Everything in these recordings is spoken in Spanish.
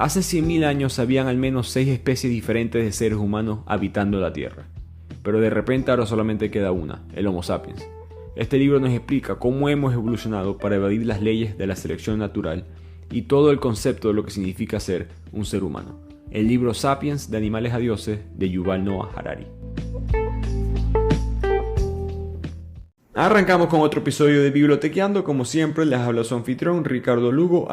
Hace 100.000 años habían al menos 6 especies diferentes de seres humanos habitando la Tierra, pero de repente ahora solamente queda una, el Homo sapiens. Este libro nos explica cómo hemos evolucionado para evadir las leyes de la selección natural y todo el concepto de lo que significa ser un ser humano. El libro Sapiens, de animales a dioses, de Yuval Noah Harari. Arrancamos con otro episodio de Bibliotequeando. Como siempre, les habla su anfitrión Ricardo Lugo,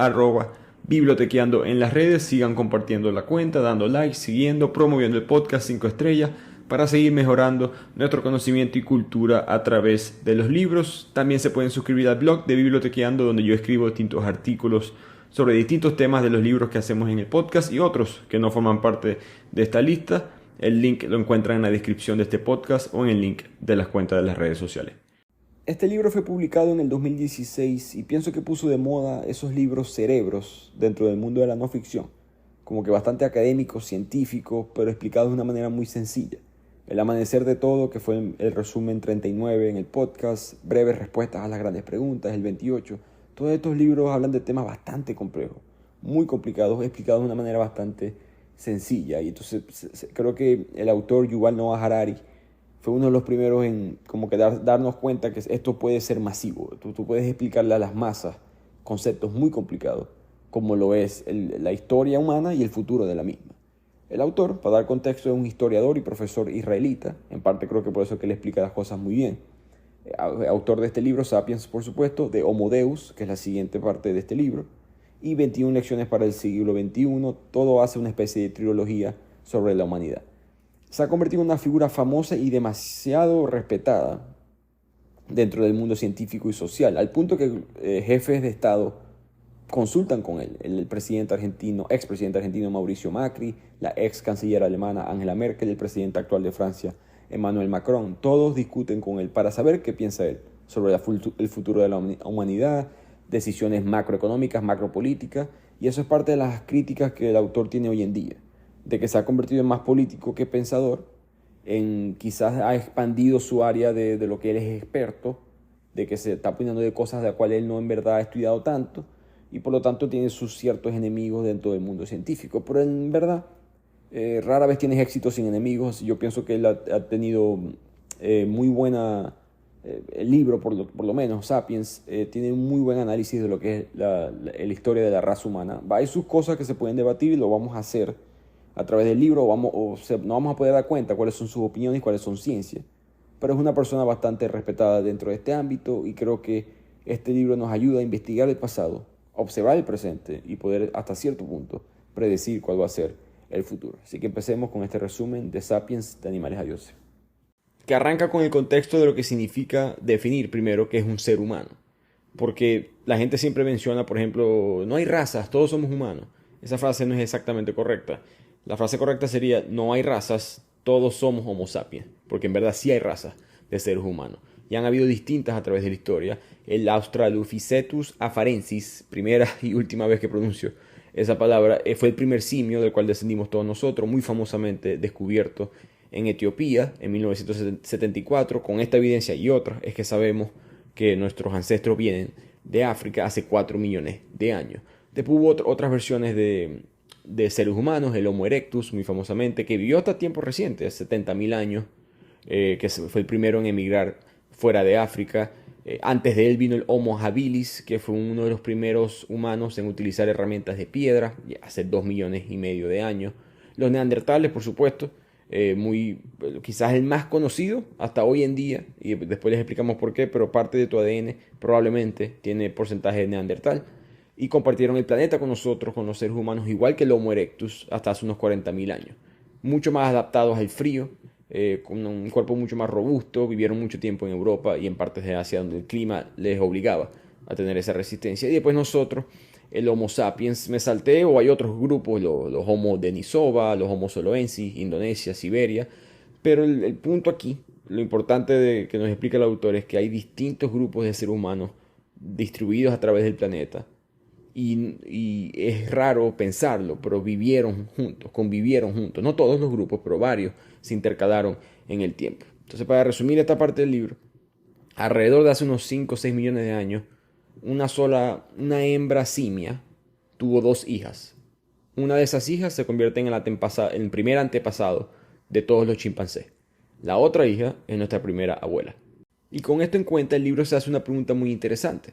@Bibliotequeando en las redes. Sigan compartiendo la cuenta, dando like, siguiendo, promoviendo el podcast 5 estrellas para seguir mejorando nuestro conocimiento y cultura a través de los libros. También se pueden suscribir al blog de Bibliotequeando, donde yo escribo distintos artículos sobre distintos temas de los libros que hacemos en el podcast y otros que no forman parte de esta lista. El link lo encuentran en la descripción de este podcast o en el link de las cuentas de las redes sociales. Este libro fue publicado en el 2016 y pienso que puso de moda esos libros cerebros dentro del mundo de la no ficción, como que bastante académicos, científicos, pero explicados de una manera muy sencilla. El amanecer de todo, que fue el resumen 39 en el podcast, breves respuestas a las grandes preguntas, el 28. Todos estos libros hablan de temas bastante complejos, muy complicados, explicados de una manera bastante sencilla. Y entonces creo que el autor Yuval Noah Harari fue uno de los primeros en como que darnos cuenta que esto puede ser masivo. Tú puedes explicarle a las masas conceptos muy complicados, como lo es la historia humana y el futuro de la misma. El autor, para dar contexto, es un historiador y profesor israelita. En parte creo que por eso que él explica las cosas muy bien. Autor de este libro, Sapiens, por supuesto, de Homo Deus, que es la siguiente parte de este libro, y 21 lecciones para el siglo XXI. Todo hace una especie de trilogía sobre la humanidad. Se ha convertido en una figura famosa y demasiado respetada dentro del mundo científico y social, al punto que jefes de Estado consultan con él. El expresidente argentino Mauricio Macri, la ex canciller alemana Angela Merkel, el presidente actual de Francia Emmanuel Macron. Todos discuten con él para saber qué piensa él sobre el futuro de la humanidad, decisiones macroeconómicas, macropolíticas, y eso es parte de las críticas que el autor tiene hoy en día, de que se ha convertido en más político que pensador, quizás ha expandido su área de lo que él es experto, de que se está poniendo de cosas de las cuales él no en verdad ha estudiado tanto, y por lo tanto tiene sus ciertos enemigos dentro del mundo científico. Pero en verdad, rara vez tienes éxito sin enemigos. Yo pienso que él ha tenido muy buena... el libro, por lo menos, Sapiens, tiene un muy buen análisis de lo que es la historia de la raza humana. Hay sus cosas que se pueden debatir y lo vamos a hacer a través del libro, no vamos a poder dar cuenta cuáles son sus opiniones y cuáles son ciencias. Pero es una persona bastante respetada dentro de este ámbito y creo que este libro nos ayuda a investigar el pasado, observar el presente y poder hasta cierto punto predecir cuál va a ser el futuro. Así que empecemos con este resumen de Sapiens, de animales a dioses, que arranca con el contexto de lo que significa definir primero qué es un ser humano. Porque la gente siempre menciona, por ejemplo, no hay razas, todos somos humanos. Esa frase no es exactamente correcta. La frase correcta sería, no hay razas, todos somos Homo sapiens. Porque en verdad sí hay razas de seres humanos. Y han habido distintas a través de la historia. El Australopithecus afarensis, primera y última vez que pronuncio esa palabra, fue el primer simio del cual descendimos todos nosotros, muy famosamente descubierto en Etiopía en 1974. Con esta evidencia y otras es que sabemos que nuestros ancestros vienen de África hace 4 millones de años. Después hubo otras versiones de seres humanos, el Homo erectus, muy famosamente, que vivió hasta tiempos recientes, 70.000 años, que fue el primero en emigrar fuera de África. Antes de él vino el Homo habilis, que fue uno de los primeros humanos en utilizar herramientas de piedra, hace 2 millones y medio de años. Los neandertales, por supuesto, quizás el más conocido hasta hoy en día, y después les explicamos por qué, pero parte de tu ADN probablemente tiene porcentaje de neandertal, y compartieron el planeta con nosotros, con los seres humanos, igual que el Homo erectus, hasta hace unos 40.000 años. Mucho más adaptados al frío, con un cuerpo mucho más robusto, vivieron mucho tiempo en Europa y en partes de Asia donde el clima les obligaba a tener esa resistencia. Y después nosotros, el Homo sapiens, me salté, o hay otros grupos, los Homo denisova, los Homo soloensis, Indonesia, Siberia. Pero el punto aquí, lo importante que nos explica el autor, es que hay distintos grupos de seres humanos distribuidos a través del planeta. Y es raro pensarlo, pero vivieron juntos, convivieron juntos. No todos los grupos, pero varios se intercalaron en el tiempo. Entonces, para resumir esta parte del libro, alrededor de hace unos 5 o 6 millones de años, una hembra simia tuvo 2 hijas. Una de esas hijas se convierte en el primer antepasado de todos los chimpancés. La otra hija es nuestra primera abuela. Y con esto en cuenta, el libro se hace una pregunta muy interesante,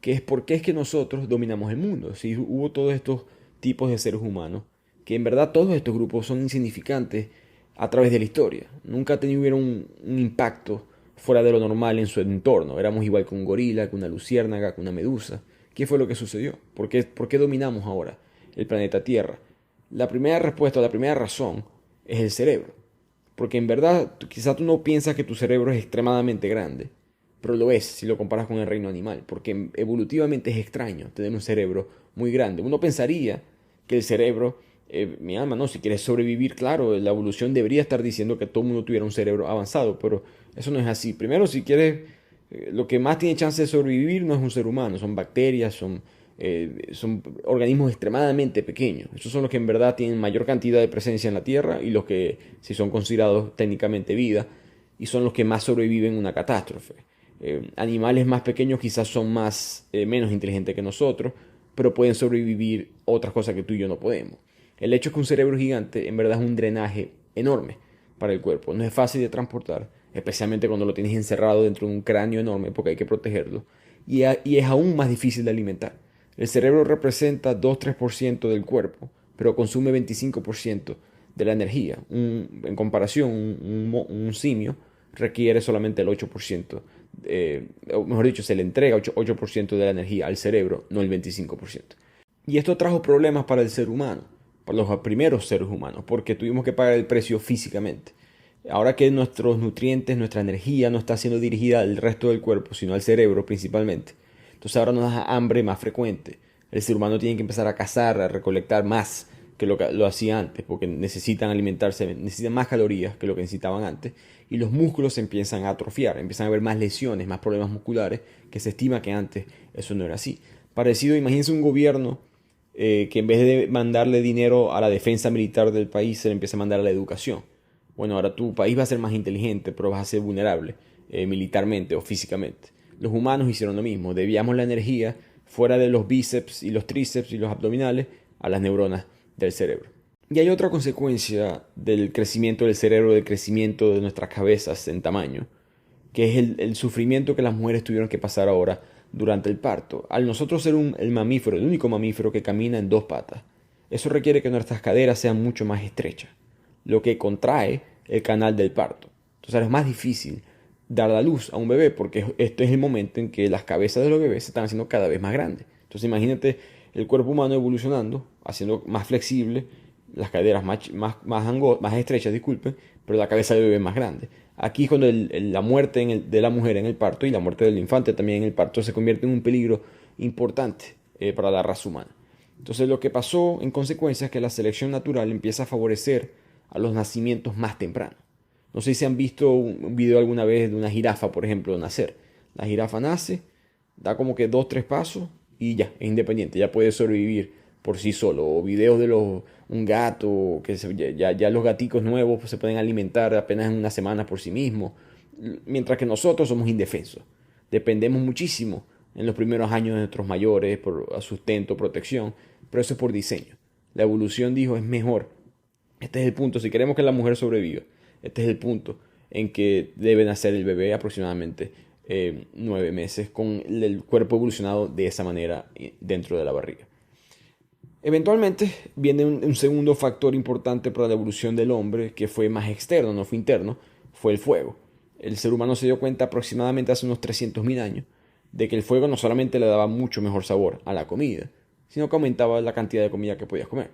que es por qué es que nosotros dominamos el mundo. Si hubo todos estos tipos de seres humanos, que en verdad todos estos grupos son insignificantes a través de la historia. Nunca tuvieron un impacto fuera de lo normal en su entorno. Éramos igual que un gorila, que una luciérnaga, que una medusa. ¿Qué fue lo que sucedió? Por qué dominamos ahora el planeta Tierra? La primera respuesta, la primera razón es el cerebro. Porque en verdad, quizás tú no piensas que tu cerebro es extremadamente grande, pero lo es si lo comparas con el reino animal, porque evolutivamente es extraño tener un cerebro muy grande. Uno pensaría que el cerebro, mi alma, no, si quieres sobrevivir, claro, la evolución debería estar diciendo que todo el mundo tuviera un cerebro avanzado, pero eso no es así. Primero, si quieres, lo que más tiene chance de sobrevivir no es un ser humano, son bacterias, son organismos extremadamente pequeños. Esos son los que en verdad tienen mayor cantidad de presencia en la Tierra y los que si son considerados técnicamente vida y son los que más sobreviven en una catástrofe. Animales más pequeños quizás son menos inteligentes que nosotros, pero pueden sobrevivir otras cosas que tú y yo no podemos. El hecho es que un cerebro gigante en verdad es un drenaje enorme para el cuerpo. No es fácil de transportar, especialmente cuando lo tienes encerrado dentro de un cráneo enorme porque hay que protegerlo. Y es aún más difícil de alimentar. El cerebro representa 2-3% del cuerpo, pero consume 25% de la energía. En comparación, un simio requiere solamente el 8%, o mejor dicho, se le entrega 8% de la energía al cerebro, no el 25%. Y esto trajo problemas para el ser humano, para los primeros seres humanos, porque tuvimos que pagar el precio físicamente. Ahora que nuestros nutrientes, nuestra energía no está siendo dirigida al resto del cuerpo, sino al cerebro principalmente, entonces ahora nos da hambre más frecuente. El ser humano tiene que empezar a cazar, a recolectar más que lo hacía antes, porque necesitan alimentarse, necesitan más calorías que lo que necesitaban antes, y los músculos se empiezan a atrofiar, empiezan a haber más lesiones, más problemas musculares, que se estima que antes eso no era así. Parecido, imagínense un gobierno que en vez de mandarle dinero a la defensa militar del país, se le empieza a mandar a la educación. Bueno, ahora tu país va a ser más inteligente, pero vas a ser vulnerable militarmente o físicamente. Los humanos hicieron lo mismo, desviamos la energía fuera de los bíceps y los tríceps y los abdominales a las neuronas del cerebro. Y hay otra consecuencia del crecimiento del cerebro, del crecimiento de nuestras cabezas en tamaño, que es el sufrimiento que las mujeres tuvieron que pasar ahora durante el parto. Al nosotros ser el mamífero, el único mamífero que camina en dos patas, eso requiere que nuestras caderas sean mucho más estrechas, lo que contrae el canal del parto. Entonces ahora es más difícil dar la luz a un bebé porque este es el momento en que las cabezas de los bebés se están haciendo cada vez más grandes. Entonces imagínate el cuerpo humano evolucionando, haciendo más flexible, las caderas más estrechas, disculpen, pero la cabeza del bebé más grande. Aquí es cuando la muerte de la mujer en el parto y la muerte del infante también en el parto se convierte en un peligro importante para la raza humana. Entonces lo que pasó en consecuencia es que la selección natural empieza a favorecer a los nacimientos más tempranos. No sé si han visto un video alguna vez de una jirafa, por ejemplo, nacer. La jirafa nace, da como que 2-3 pasos y ya, es independiente, ya puede sobrevivir por sí solo. O videos de un gato, ya los gaticos nuevos pues, se pueden alimentar apenas en una semana por sí mismos. Mientras que nosotros somos indefensos. Dependemos muchísimo en los primeros años de nuestros mayores por sustento, protección, pero eso es por diseño. La evolución dijo es mejor. Este es el punto, si queremos que la mujer sobreviva, este es el punto en que debe nacer el bebé aproximadamente 9 meses con el cuerpo evolucionado de esa manera dentro de la barriga. Eventualmente viene un segundo factor importante para la evolución del hombre que fue más externo, no fue interno, fue el fuego. El ser humano se dio cuenta aproximadamente hace unos 300.000 años de que el fuego no solamente le daba mucho mejor sabor a la comida, sino que aumentaba la cantidad de comida que podías comer.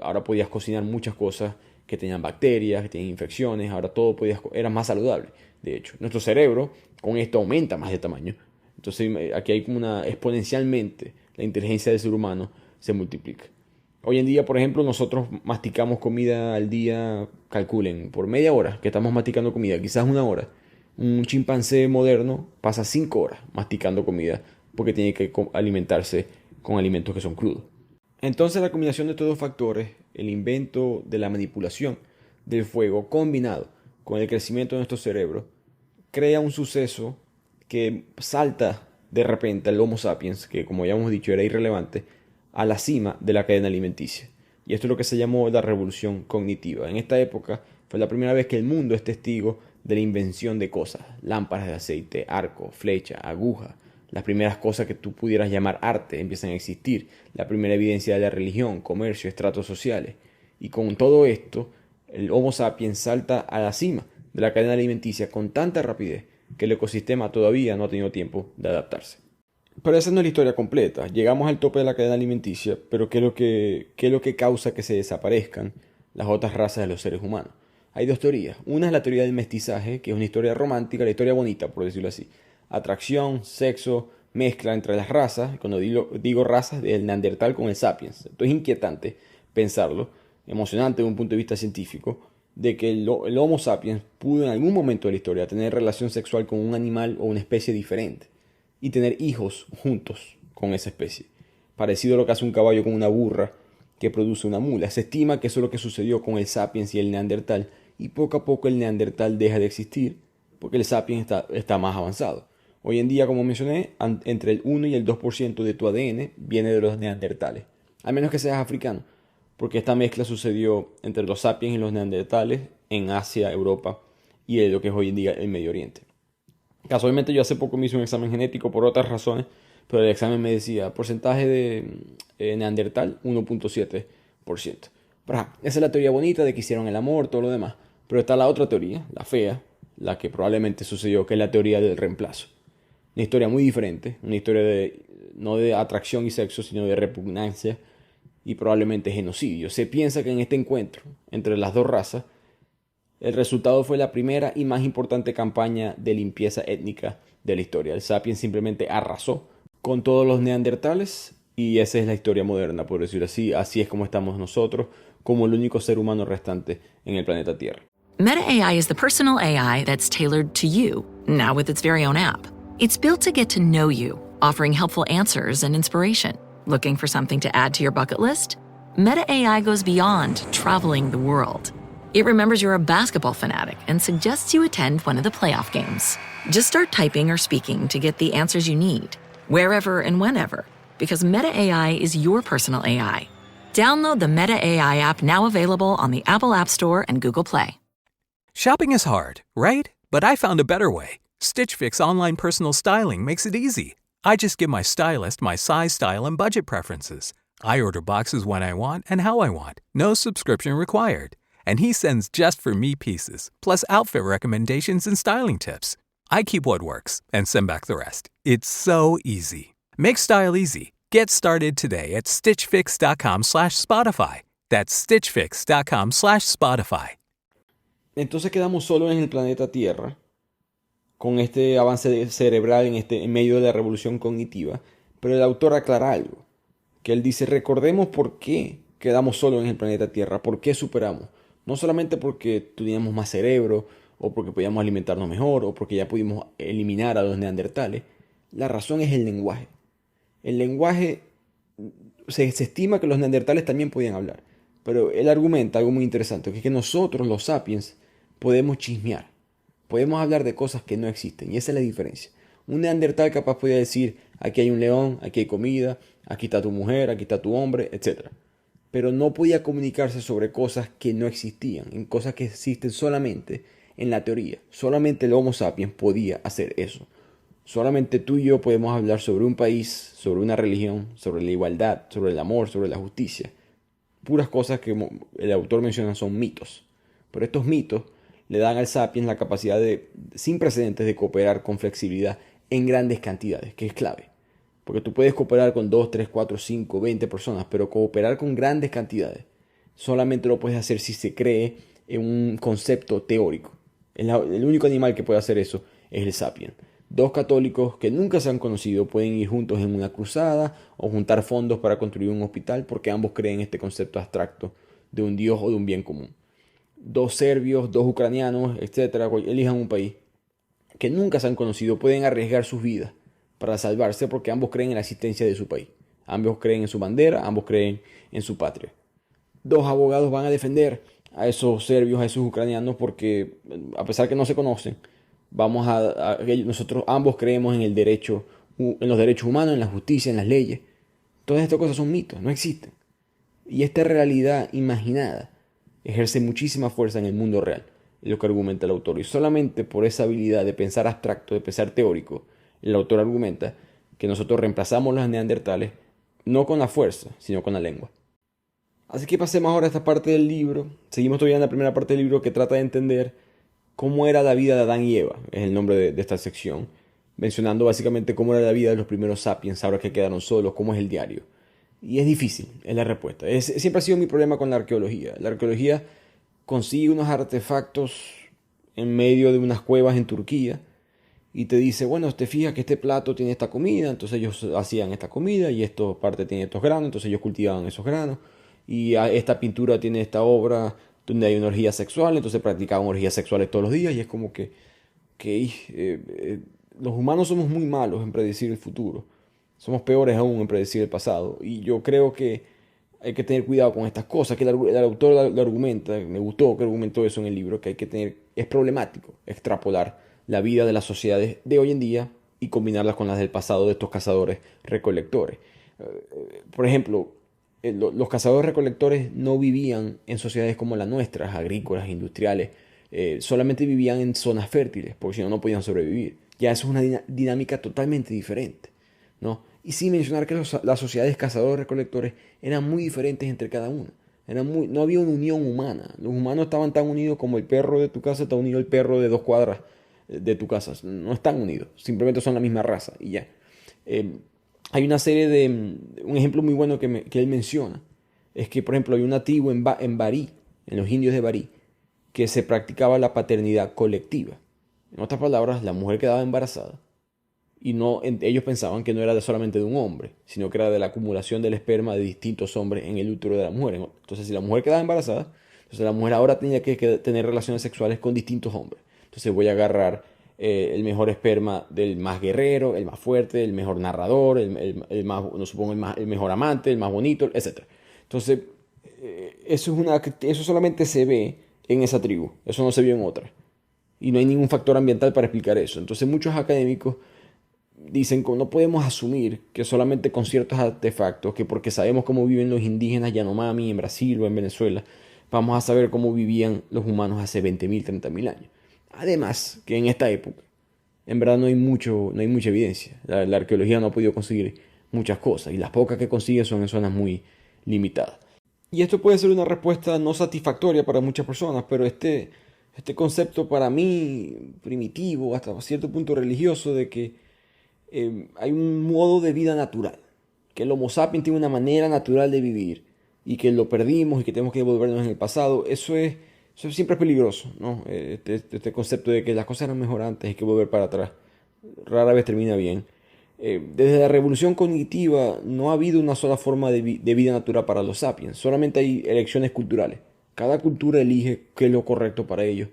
Ahora podías cocinar muchas cosas que tenían bacterias, que tenían infecciones, ahora todo era más saludable. De hecho, nuestro cerebro con esto aumenta más de tamaño. Entonces aquí hay como exponencialmente la inteligencia del ser humano se multiplica. Hoy en día, por ejemplo, nosotros masticamos comida al día, calculen, por media hora que estamos masticando comida, quizás una hora. Un chimpancé moderno pasa 5 horas masticando comida porque tiene que alimentarse con alimentos que son crudos. Entonces la combinación de estos dos factores, el invento de la manipulación del fuego combinado con el crecimiento de nuestro cerebro, crea un suceso que salta de repente al Homo sapiens, que como ya hemos dicho era irrelevante, a la cima de la cadena alimenticia. Y esto es lo que se llamó la revolución cognitiva. En esta época fue la primera vez que el mundo es testigo de la invención de cosas. Lámparas de aceite, arco, flecha, aguja. Las primeras cosas que tú pudieras llamar arte empiezan a existir. La primera evidencia de la religión, comercio, estratos sociales. Y con todo esto, el Homo sapiens salta a la cima de la cadena alimenticia con tanta rapidez que el ecosistema todavía no ha tenido tiempo de adaptarse. Pero esa no es la historia completa. Llegamos al tope de la cadena alimenticia, pero ¿qué es lo que causa que se desaparezcan las otras razas de los seres humanos? Hay dos teorías. Una es la teoría del mestizaje, que es una historia romántica, la historia bonita, por decirlo así. Atracción, sexo, mezcla entre las razas. Cuando digo razas, del Neandertal con el Sapiens. Esto es inquietante pensarlo, emocionante desde un punto de vista científico, de que el Homo sapiens pudo en algún momento de la historia tener relación sexual con un animal o una especie diferente y tener hijos juntos con esa especie. Parecido a lo que hace un caballo con una burra que produce una mula. Se estima que eso es lo que sucedió con el Sapiens y el Neandertal, y poco a poco el Neandertal deja de existir porque el Sapiens está más avanzado. Hoy en día, como mencioné, entre el 1 y el 2% de tu ADN viene de los neandertales, a menos que seas africano, porque esta mezcla sucedió entre los Sapiens y los neandertales en Asia, Europa y en lo que es hoy en día el Medio Oriente. Casualmente yo hace poco me hice un examen genético por otras razones, pero el examen me decía porcentaje de Neandertal 1.7%. Esa es la teoría bonita de que hicieron el amor, todo lo demás. Pero está la otra teoría, la fea, la que probablemente sucedió, que es la teoría del reemplazo. Una historia muy diferente, una historia no de atracción y sexo, sino de repugnancia y probablemente genocidio. Se piensa que en este encuentro entre las dos razas, el resultado fue la primera y más importante campaña de limpieza étnica de la historia. El Sapiens simplemente arrasó con todos los neandertales y esa es la historia moderna, por decirlo así. Así es como estamos nosotros, como el único ser humano restante en el planeta Tierra. Meta AI is the personal AI that's tailored to you, now with its very own app. It's built to get to know you, offering helpful answers and inspiration. Looking for something to add to your bucket list? Meta AI goes beyond traveling the world. It remembers you're a basketball fanatic and suggests you attend one of the playoff games. Just start typing or speaking to get the answers you need, wherever and whenever, because Meta AI is your personal AI. Download the Meta AI app, now available on the Apple App Store and Google Play. Shopping is hard, right? But I found a better way. Stitch Fix online personal styling makes it easy. I just give my stylist my size, style, and budget preferences. I order boxes when I want and how I want. No subscription required. And he sends just for me pieces, plus outfit recommendations and styling tips. I keep what works and send back the rest. It's so easy. Make style easy. Get started today at stitchfix.com/Spotify. That's stitchfix.com/Spotify. Entonces quedamos solos en el planeta Tierra con este avance cerebral en medio de la revolución cognitiva. Pero el autor aclara algo, que él dice: recordemos por qué quedamos solos en el planeta Tierra, por qué superamos. No solamente porque teníamos más cerebro, o porque podíamos alimentarnos mejor, o porque ya pudimos eliminar a los neandertales. La razón es el lenguaje. El lenguaje, se estima que los neandertales también podían hablar. Pero él argumenta algo muy interesante, que es que nosotros, los sapiens, podemos chismear. Podemos hablar de cosas que no existen, y esa es la diferencia. Un neandertal capaz podía decir: aquí hay un león, aquí hay comida, aquí está tu mujer, aquí está tu hombre, etc. Pero no podía comunicarse sobre cosas que no existían, en cosas que existen solamente en la teoría. Solamente el Homo sapiens podía hacer eso. Solamente tú y yo podemos hablar sobre un país, sobre una religión, sobre la igualdad, sobre el amor, sobre la justicia. Puras cosas que el autor menciona son mitos. Pero estos mitos le dan al sapiens la capacidad sin precedentes de cooperar con flexibilidad en grandes cantidades, que es clave. Porque tú puedes cooperar con 2, 3, 4, 5, 20 personas, pero cooperar con grandes cantidades solamente lo puedes hacer si se cree en un concepto teórico. El único animal que puede hacer eso es el sapiens. Dos católicos que nunca se han conocido pueden ir juntos en una cruzada o juntar fondos para construir un hospital porque ambos creen en este concepto abstracto de un Dios o de un bien común. Dos serbios, dos ucranianos, etcétera, elijan un país que nunca se han conocido, pueden arriesgar sus vidas para salvarse porque ambos creen en la existencia de su país. Ambos creen en su bandera, ambos creen en su patria. Dos abogados van a defender a esos serbios, a esos ucranianos, porque a pesar que no se conocen, nosotros ambos creemos en el derecho, en los derechos humanos, en la justicia, en las leyes. Todas estas cosas son mitos, no existen. Y esta realidad imaginada ejerce muchísima fuerza en el mundo real, es lo que argumenta el autor. Y solamente por esa habilidad de pensar abstracto, de pensar teórico, el autor argumenta que nosotros reemplazamos los neandertales no con la fuerza, sino con la lengua. Así que pasemos ahora a esta parte del libro. Seguimos todavía en la primera parte del libro que trata de entender cómo era la vida de Adán y Eva, es el nombre de esta sección, mencionando básicamente cómo era la vida de los primeros sapiens, ahora que quedaron solos, cómo es el diario. Y es difícil, es la respuesta. Siempre ha sido mi problema con la arqueología. La arqueología consigue unos artefactos en medio de unas cuevas en Turquía y te dice, bueno, te fijas que este plato tiene esta comida, entonces ellos hacían esta comida y esta parte tiene estos granos, entonces ellos cultivaban esos granos. Y esta pintura tiene esta obra donde hay una orgía sexual, entonces practicaban orgías sexuales todos los días y es como que los humanos somos muy malos en predecir el futuro. Somos peores aún en predecir el pasado. Y yo creo que hay que tener cuidado con estas cosas, que el autor lo argumenta, me gustó que argumentó eso en el libro, que hay que tener, es problemático extrapolar la vida de las sociedades de hoy en día y combinarlas con las del pasado de estos cazadores recolectores. Por ejemplo, los cazadores recolectores no vivían en sociedades como las nuestras, agrícolas, industriales, solamente vivían en zonas fértiles, porque si no, no podían sobrevivir. Ya eso es una dinámica totalmente diferente, ¿no? Y sin mencionar que las sociedades cazadores-recolectores eran muy diferentes entre cada una. No había una unión humana. Los humanos estaban tan unidos como el perro de tu casa está unido el perro de 2 cuadras de tu casa. No están unidos, simplemente son la misma raza y ya. Hay una serie un ejemplo muy bueno que él menciona, es que por ejemplo hay una tribu en Barí, en los indios de Barí, que se practicaba la paternidad colectiva. En otras palabras, la mujer quedaba embarazada y ellos pensaban que no era solamente de un hombre, sino que era de la acumulación del esperma de distintos hombres en el útero de la mujer. Entonces, si la mujer quedaba embarazada, entonces la mujer ahora tenía que tener relaciones sexuales con distintos hombres. Entonces voy a agarrar el mejor esperma del más guerrero, el más fuerte, el mejor narrador, el más, no supongo, el mejor amante, el más bonito, etc. Entonces, eso solamente se ve en esa tribu, eso no se vio en otra. Y no hay ningún factor ambiental para explicar eso. Entonces muchos académicos dicen que no podemos asumir que solamente con ciertos artefactos, que porque sabemos cómo viven los indígenas Yanomami en Brasil o en Venezuela, vamos a saber cómo vivían los humanos hace 20.000, 30.000 años. Además, que en esta época, en verdad no hay mucha evidencia. La arqueología no ha podido conseguir muchas cosas y las pocas que consigue son en zonas muy limitadas. Y esto puede ser una respuesta no satisfactoria para muchas personas, pero este concepto para mí primitivo, hasta cierto punto religioso, de que hay un modo de vida natural, que el Homo sapiens tiene una manera natural de vivir y que lo perdimos y que tenemos que devolvernos en el pasado, eso siempre es peligroso, ¿no? Este concepto de que las cosas eran mejor antes y hay que volver para atrás, rara vez termina bien. Desde la revolución cognitiva no ha habido una sola forma de vida natural para los sapiens, solamente hay elecciones culturales. Cada cultura elige qué es lo correcto para ellos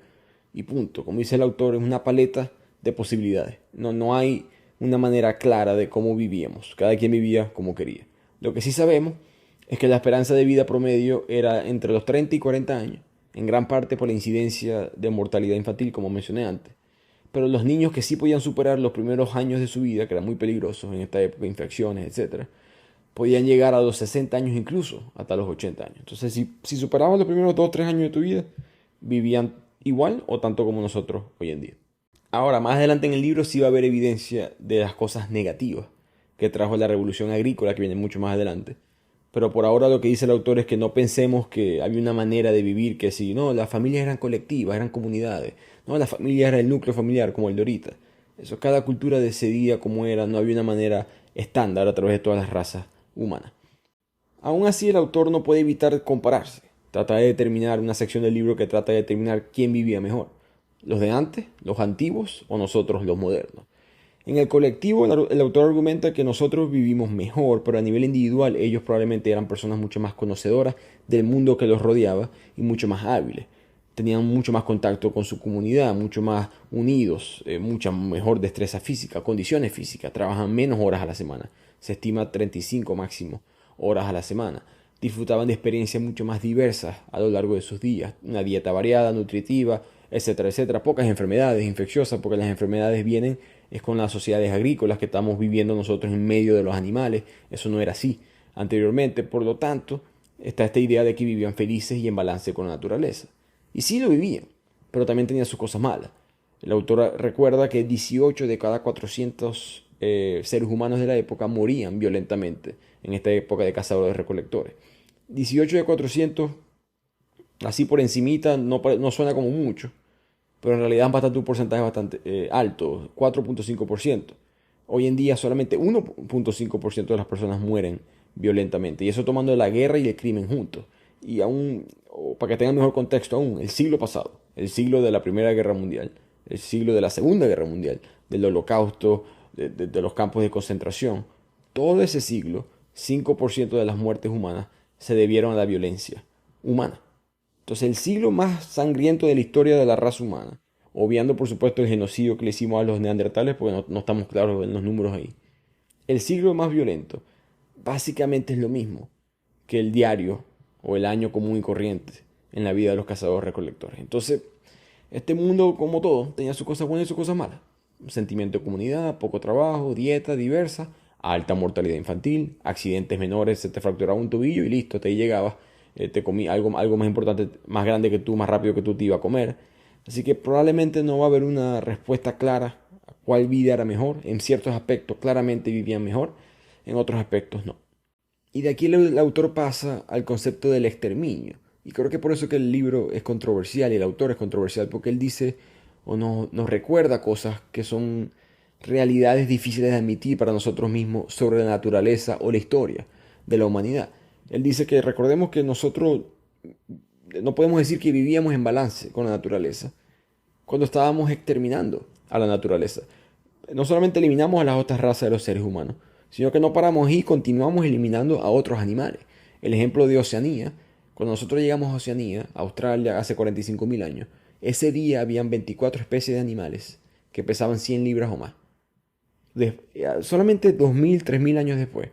y punto. Como dice el autor, es una paleta de posibilidades. No hay una manera clara de cómo vivíamos. Cada quien vivía como quería. Lo que sí sabemos es que la esperanza de vida promedio era entre los 30 y 40 años, en gran parte por la incidencia de mortalidad infantil, como mencioné antes. Pero los niños que sí podían superar los primeros años de su vida, que eran muy peligrosos en esta época, infecciones, etc., podían llegar a los 60 años incluso, hasta los 80 años. Entonces, si superaban los primeros 2 o 3 años de tu vida, vivían igual o tanto como nosotros hoy en día. Ahora, más adelante en el libro sí va a haber evidencia de las cosas negativas que trajo la revolución agrícola, que viene mucho más adelante. Pero por ahora lo que dice el autor es que no pensemos que había una manera de vivir que si, no, las familias eran colectivas, eran comunidades. No, la familia era el núcleo familiar, como el de ahorita. Eso, cada cultura decidía cómo era, no había una manera estándar a través de todas las razas humanas. Aún así, el autor no puede evitar compararse. Trata de determinar una sección del libro que trata de determinar quién vivía mejor. ¿Los de antes, los antiguos o nosotros los modernos? En el colectivo, el autor argumenta que nosotros vivimos mejor, pero a nivel individual ellos probablemente eran personas mucho más conocedoras del mundo que los rodeaba y mucho más hábiles. Tenían mucho más contacto con su comunidad, mucho más unidos, mucha mejor destreza física, condiciones físicas, trabajan menos horas a la semana. Se estima 35 máximo horas a la semana. Disfrutaban de experiencias mucho más diversas a lo largo de sus días. Una dieta variada, nutritiva, etcétera, etcétera. Pocas enfermedades infecciosas, porque las enfermedades vienen con las sociedades agrícolas que estamos viviendo nosotros en medio de los animales. Eso no era así anteriormente. Por lo tanto, está esta idea de que vivían felices y en balance con la naturaleza. Y sí lo vivían, pero también tenía sus cosas malas. El autor recuerda que 18 de cada 400 seres humanos de la época morían violentamente en esta época de cazadores-recolectores. 18 de 400, así por encimita, no suena como mucho, pero en realidad es un porcentaje bastante alto, 4.5%. Hoy en día solamente 1.5% de las personas mueren violentamente, y eso tomando la guerra y el crimen juntos. Y aún, para que tengan mejor contexto aún, el siglo pasado, el siglo de la Primera Guerra Mundial, el siglo de la Segunda Guerra Mundial, del Holocausto, de los campos de concentración, todo ese siglo, 5% de las muertes humanas se debieron a la violencia humana. Entonces el siglo más sangriento de la historia de la raza humana, obviando por supuesto el genocidio que le hicimos a los neandertales, porque no estamos claros en los números ahí, el siglo más violento básicamente es lo mismo que el diario o el año común y corriente en la vida de los cazadores-recolectores. Entonces, este mundo, como todo, tenía sus cosas buenas y sus cosas malas. Un sentimiento de comunidad, poco trabajo, dieta diversa, alta mortalidad infantil, accidentes menores, se te fracturaba un tobillo y listo, te llegabas, te comí algo más importante, más grande que tú, más rápido que tú te iba a comer. Así que probablemente no va a haber una respuesta clara a cuál vida era mejor. En ciertos aspectos claramente vivían mejor, en otros aspectos no. Y de aquí el autor pasa al concepto del exterminio. Y creo que por eso que el libro es controversial y el autor es controversial, porque él dice o nos recuerda cosas que son realidades difíciles de admitir para nosotros mismos sobre la naturaleza o la historia de la humanidad. Él dice que recordemos que nosotros no podemos decir que vivíamos en balance con la naturaleza cuando estábamos exterminando a la naturaleza. No solamente eliminamos a las otras razas de los seres humanos, sino que no paramos y continuamos eliminando a otros animales. El ejemplo de Oceanía, cuando nosotros llegamos a Oceanía, a Australia, hace 45.000 años, ese día habían 24 especies de animales que pesaban 100 libras o más. Solamente 2.000, 3.000 años después,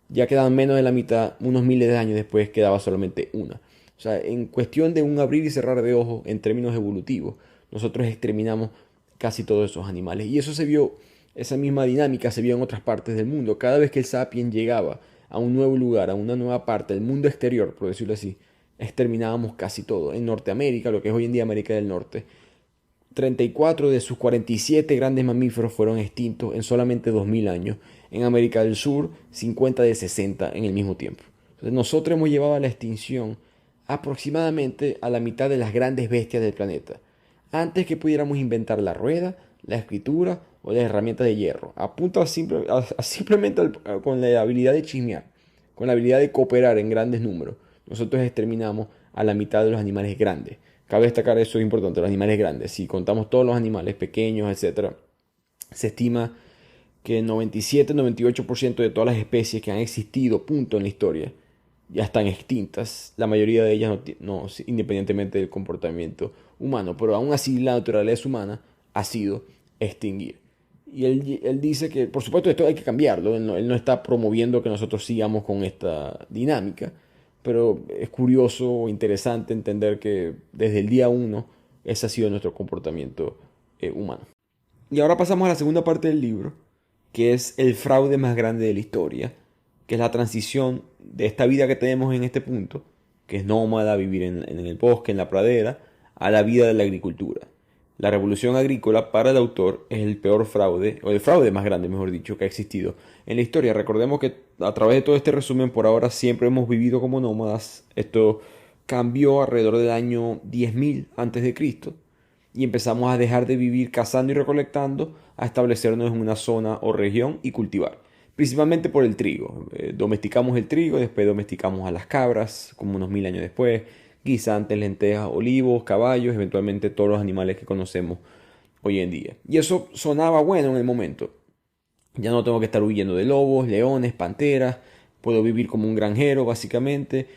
ya quedaban menos de la mitad, unos miles de años después quedaba solamente una. O sea, en cuestión de un abrir y cerrar de ojos en términos evolutivos, nosotros exterminamos casi todos esos animales. Y eso se vio, esa misma dinámica se vio en otras partes del mundo. Cada vez que el sapien llegaba a un nuevo lugar, a una nueva parte del mundo exterior, por decirlo así, exterminábamos casi todo. En Norteamérica, lo que es hoy en día América del Norte, 34 de sus 47 grandes mamíferos fueron extintos en solamente 2000 años. En América del Sur, 50 de 60 en el mismo tiempo. Entonces, nosotros hemos llevado a la extinción aproximadamente a la mitad de las grandes bestias del planeta, antes que pudiéramos inventar la rueda, la escritura o las herramientas de hierro. Apunta simplemente con la habilidad de chismear, con la habilidad de cooperar en grandes números. Nosotros exterminamos a la mitad de los animales grandes. Cabe destacar, eso es importante, los animales grandes. Si contamos todos los animales pequeños, etc., se estima que el 97-98% de todas las especies que han existido, punto, en la historia, ya están extintas. La mayoría de ellas no, independientemente del comportamiento humano. Pero aún así la naturaleza humana ha sido extinguir. Y él dice que, por supuesto, esto hay que cambiarlo. Él no está promoviendo que nosotros sigamos con esta dinámica. Pero es curioso o interesante entender que desde el día 1 ese ha sido nuestro comportamiento humano. Y ahora pasamos a la segunda parte del libro, que es el fraude más grande de la historia, que es la transición de esta vida que tenemos en este punto, que es nómada, vivir en el bosque, en la pradera, a la vida de la agricultura. La revolución agrícola para el autor es el peor fraude, o el fraude más grande, mejor dicho, que ha existido en la historia. Recordemos que a través de todo este resumen, por ahora siempre hemos vivido como nómadas. Esto cambió alrededor del año 10.000 a.C. y empezamos a dejar de vivir cazando y recolectando, a establecernos en una zona o región y cultivar. Principalmente por el trigo. Domesticamos el trigo, después domesticamos a las cabras, como unos 1000 años después. Guisantes, lentejas, olivos, caballos, eventualmente todos los animales que conocemos hoy en día. Y eso sonaba bueno en el momento. Ya no tengo que estar huyendo de lobos, leones, panteras. Puedo vivir como un granjero, básicamente.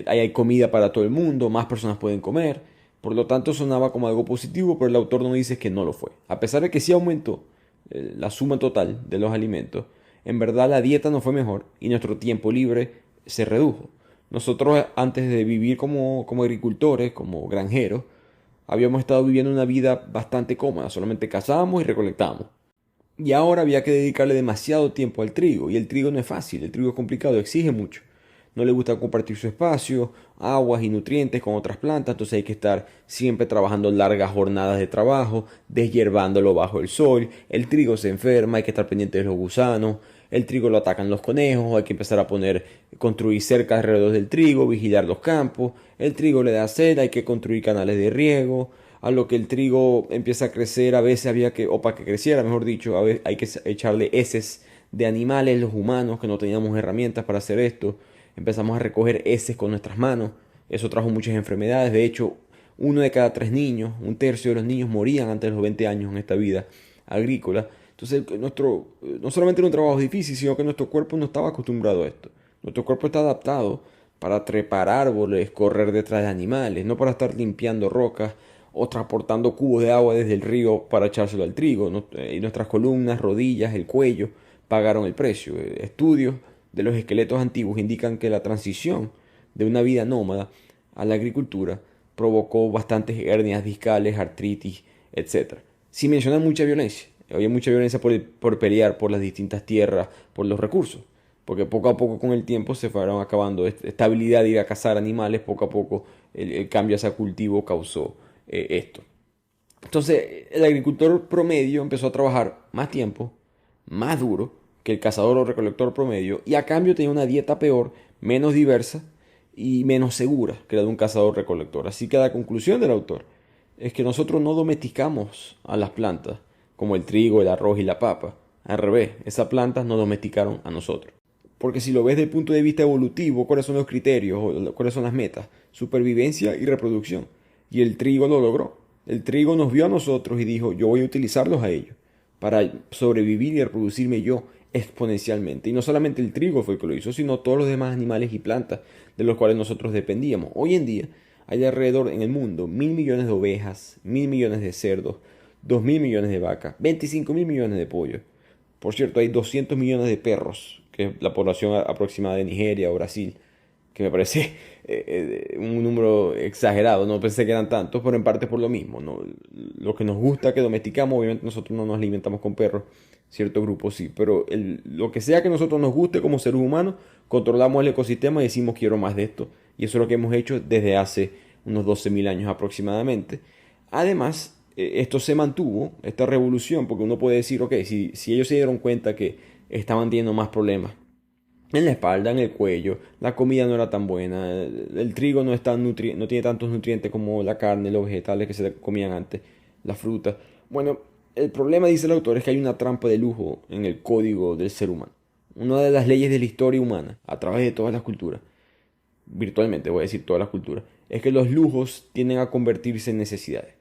Hay comida para todo el mundo, más personas pueden comer. Por lo tanto, sonaba como algo positivo, pero el autor nos dice que no lo fue. A pesar de que sí aumentó la suma total de los alimentos, en verdad la dieta no fue mejor y nuestro tiempo libre se redujo. Nosotros, antes de vivir como agricultores, como granjeros, habíamos estado viviendo una vida bastante cómoda. Solamente cazábamos y recolectábamos. Y ahora había que dedicarle demasiado tiempo al trigo. Y el trigo no es fácil, el trigo es complicado, exige mucho. no le gusta compartir su espacio, aguas y nutrientes con otras plantas, entonces hay que estar siempre trabajando largas jornadas de trabajo, deshiervándolo bajo el sol, el trigo se enferma, hay que estar pendiente de los gusanos, el trigo lo atacan los conejos, hay que empezar a construir cercas alrededor del trigo, vigilar los campos, el trigo le da sed, hay que construir canales de riego, a lo que el trigo empieza a crecer, a veces o para que creciera, mejor dicho, a veces hay que echarle heces de animales, los humanos que no teníamos herramientas para hacer esto, empezamos a recoger heces con nuestras manos, eso trajo muchas enfermedades, de hecho, 1 de cada 3 niños, 1/3 de los niños morían antes de los 20 años en esta vida agrícola. Entonces, no solamente era un trabajo difícil, sino que nuestro cuerpo no estaba acostumbrado a esto. Nuestro cuerpo está adaptado para trepar árboles, correr detrás de animales, no para estar limpiando rocas o transportando cubos de agua desde el río para echárselo al trigo. Y nuestras columnas, rodillas, el cuello pagaron el precio. Estudios de los esqueletos antiguos indican que la transición de una vida nómada a la agricultura provocó bastantes hernias discales, artritis, etc. Sin mencionar mucha violencia. Había mucha violencia por pelear por las distintas tierras, por los recursos. Porque poco a poco con el tiempo se fueron acabando esta habilidad de ir a cazar animales. Poco a poco el cambio hacia cultivo causó esto. Entonces el agricultor promedio empezó a trabajar más tiempo, más duro que el cazador o recolector promedio, y a cambio tenía una dieta peor, menos diversa y menos segura que la de un cazador recolector. Así que la conclusión del autor es que nosotros no domesticamos a las plantas como el trigo, el arroz y la papa. Al revés, esas plantas nos domesticaron a nosotros. Porque si lo ves desde el punto de vista evolutivo, ¿cuáles son los criterios o cuáles son las metas? Supervivencia y reproducción. Y el trigo lo logró. El trigo nos vio a nosotros y dijo, yo voy a utilizarlos a ellos para sobrevivir y reproducirme yo exponencialmente. Y no solamente el trigo fue el que lo hizo, sino todos los demás animales y plantas de los cuales nosotros dependíamos. Hoy en día hay alrededor en el mundo 1.000 millones de ovejas, 1.000 millones de cerdos, 2.000 millones de vacas, 25.000 millones de pollos. Por cierto, hay 200 millones de perros, que es la población aproximada de Nigeria o Brasil, que me parece un número exagerado. No pensé que eran tantos, pero en parte por lo mismo, ¿no? Lo que nos gusta que domesticamos, obviamente nosotros no nos alimentamos con perros, cierto grupo sí, pero lo que sea que nosotros nos guste como seres humanos, controlamos el ecosistema y decimos quiero más de esto. Y eso es lo que hemos hecho desde hace unos 12.000 años aproximadamente. Además, esto se mantuvo, esta revolución, porque uno puede decir, ok, si ellos se dieron cuenta que estaban teniendo más problemas en la espalda, en el cuello, la comida no era tan buena, el trigo no tiene tantos nutrientes como la carne, los vegetales que se comían antes, la fruta. Bueno, el problema, dice el autor, es que hay una trampa de lujo en el código del ser humano. Una de las leyes de la historia humana, a través de todas las culturas, virtualmente voy a decir todas las culturas, es que los lujos tienden a convertirse en necesidades.